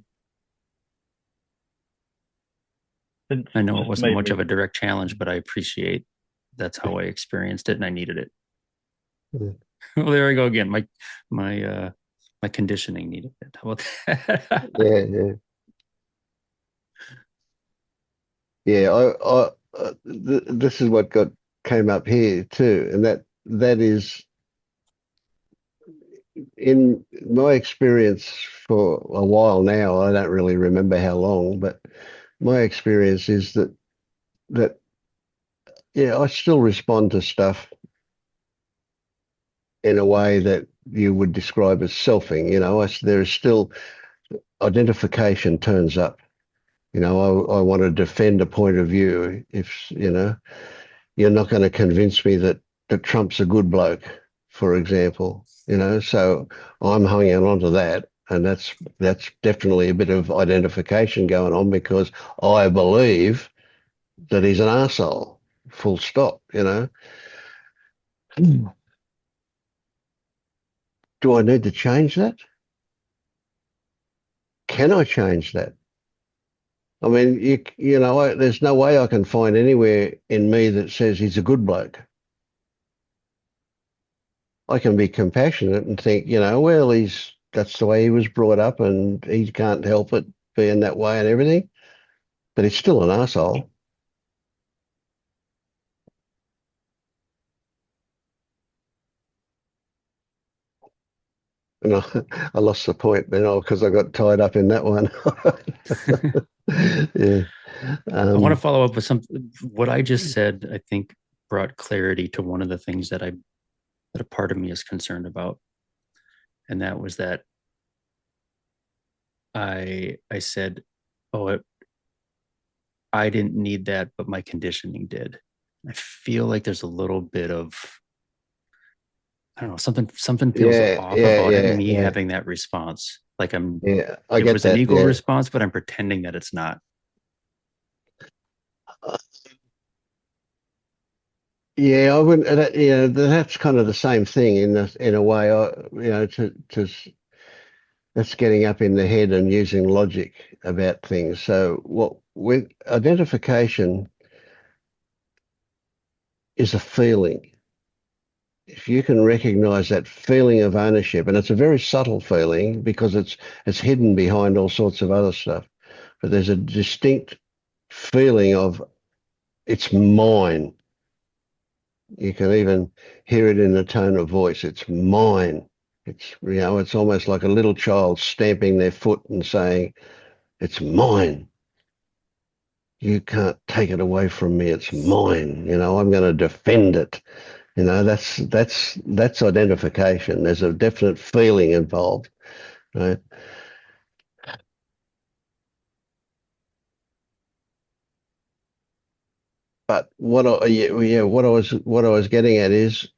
It's I know it just wasn't made much of me. a direct challenge, but I appreciate that's how I experienced it, and I needed it. Yeah. Well, there I go again. My my conditioning needed it. How about that? Yeah. Yeah. Yeah. This is what came up here too, and that is in my experience for a while now. I don't really remember how long, but my experience is that yeah, I still respond to stuff in a way that you would describe as selfing. There is still identification turns up. I want to defend a point of view. If you're not going to convince me that Trump's a good bloke, for example. So I'm hanging on to that, and that's definitely a bit of identification going on because I believe that he's an arsehole. Full stop. Do I need to change that? Can I change that? I mean, there's no way I can find anywhere in me that says he's a good bloke. I can be compassionate and think, well, that's the way he was brought up and he can't help it being that way and everything, but he's still an asshole. And I lost the point then because I got tied up in that one. Yeah. I want to follow up with what I just said. I think brought clarity to one of the things that a part of me is concerned about, and that was that I said, "Oh, I didn't need that, but my conditioning did." I feel like there's a little bit of, I don't know, something feels Yeah, off yeah, about it, yeah, me yeah, having that response. Like yeah. I it get was an that. ego Yeah. response, but I'm pretending that it's not. Yeah, I wouldn't. That's kind of the same thing in a way. That's getting up in the head and using logic about things. So, what with identification is a feeling. If you can recognize that feeling of ownership, and it's a very subtle feeling because it's hidden behind all sorts of other stuff, but there's a distinct feeling of it's mine. You can even hear it in the tone of voice. It's mine. It's almost like a little child stamping their foot and saying, it's mine. You can't take it away from me. It's mine. I'm going to defend it. That's identification. There's a definite feeling involved, right? But what I was getting at is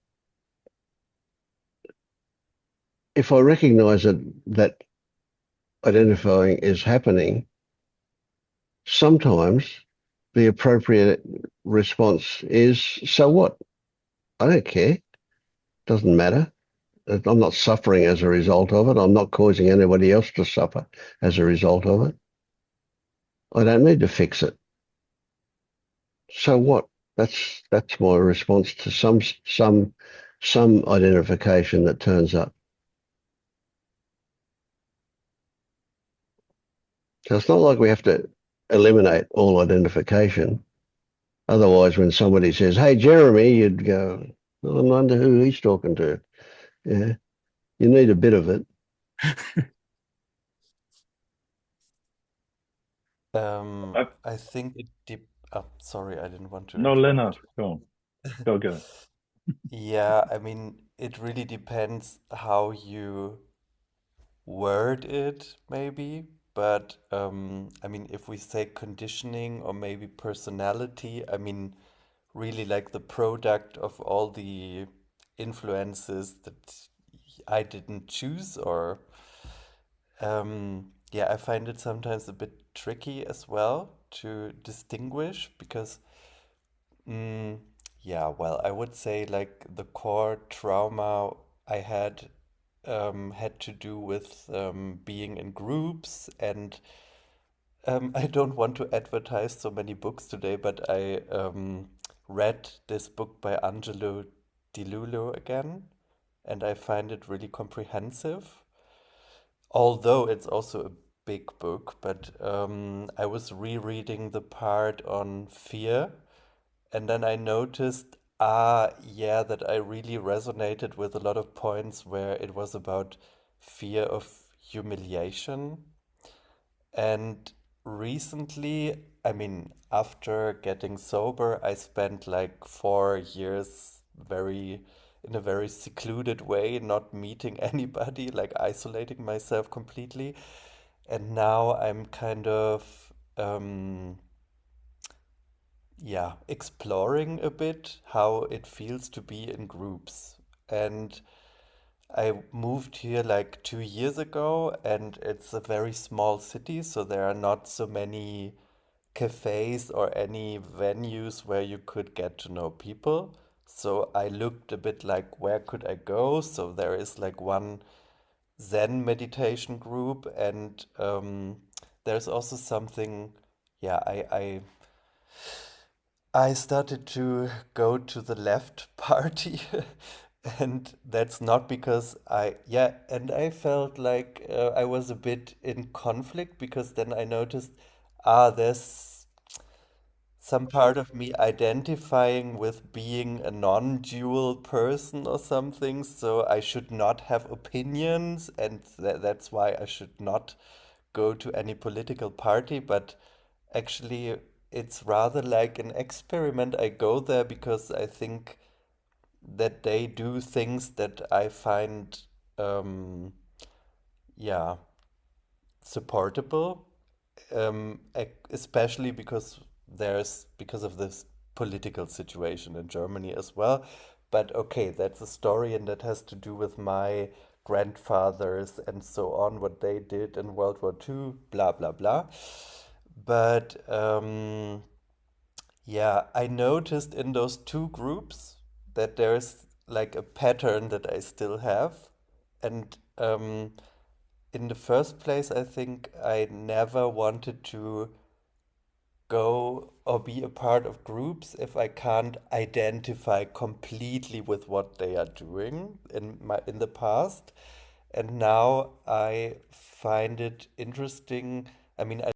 if I recognize that identifying is happening, sometimes the appropriate response is, so what? I don't care. Doesn't matter. I'm not suffering as a result of it. I'm not causing anybody else to suffer as a result of it. I don't need to fix it. So what? That's my response to some identification that turns up. So it's not like we have to eliminate all identification. Otherwise, when somebody says, "Hey, Jeremy," you'd go, well, I wonder who he's talking to. Yeah, you need a bit of it. I, I think it dep sorry, I didn't want to no, Leonard, interrupt. go on. Go. Yeah, I mean, it really depends how you word it, maybe. But I mean, if we say conditioning or maybe personality, I mean, really like the product of all the influences that I didn't choose, or yeah, I find it sometimes a bit tricky as well to distinguish because Mm, yeah, well, I would say like the core trauma I had to do with being in groups, and I don't want to advertise so many books today, but I read this book by Angelo Di Lullo again, and I find it really comprehensive, although it's also a big book. But I was rereading the part on fear. And then I noticed, yeah, that I really resonated with a lot of points where it was about fear of humiliation. And recently, I mean, after getting sober, I spent like 4 years in a very secluded way, not meeting anybody, like isolating myself completely. And now I'm kind of, yeah, exploring a bit how it feels to be in groups. And I moved here like 2 years ago, and it's a very small city, so there are not so many cafes or any venues where you could get to know people. So I looked a bit like where could I go? So there is like one Zen meditation group, and there's also something, yeah, I started to go to the left party, and that's not because yeah, and I felt like I was a bit in conflict because then I noticed, there's some part of me identifying with being a non-dual person or something, so I should not have opinions, and that's why I should not go to any political party. But actually, it's rather like an experiment. I go there because I think that they do things that I find, um, yeah, supportable, especially because of this political situation in Germany as well. But okay, that's a story, and that has to do with my grandfathers and so on, what they did in World War II, blah blah blah. But yeah, I noticed in those two groups that there's like a pattern that I still have. And in the first place, I think I never wanted to go or be a part of groups if I can't identify completely with what they are doing in the past. And now I find it interesting. I mean, I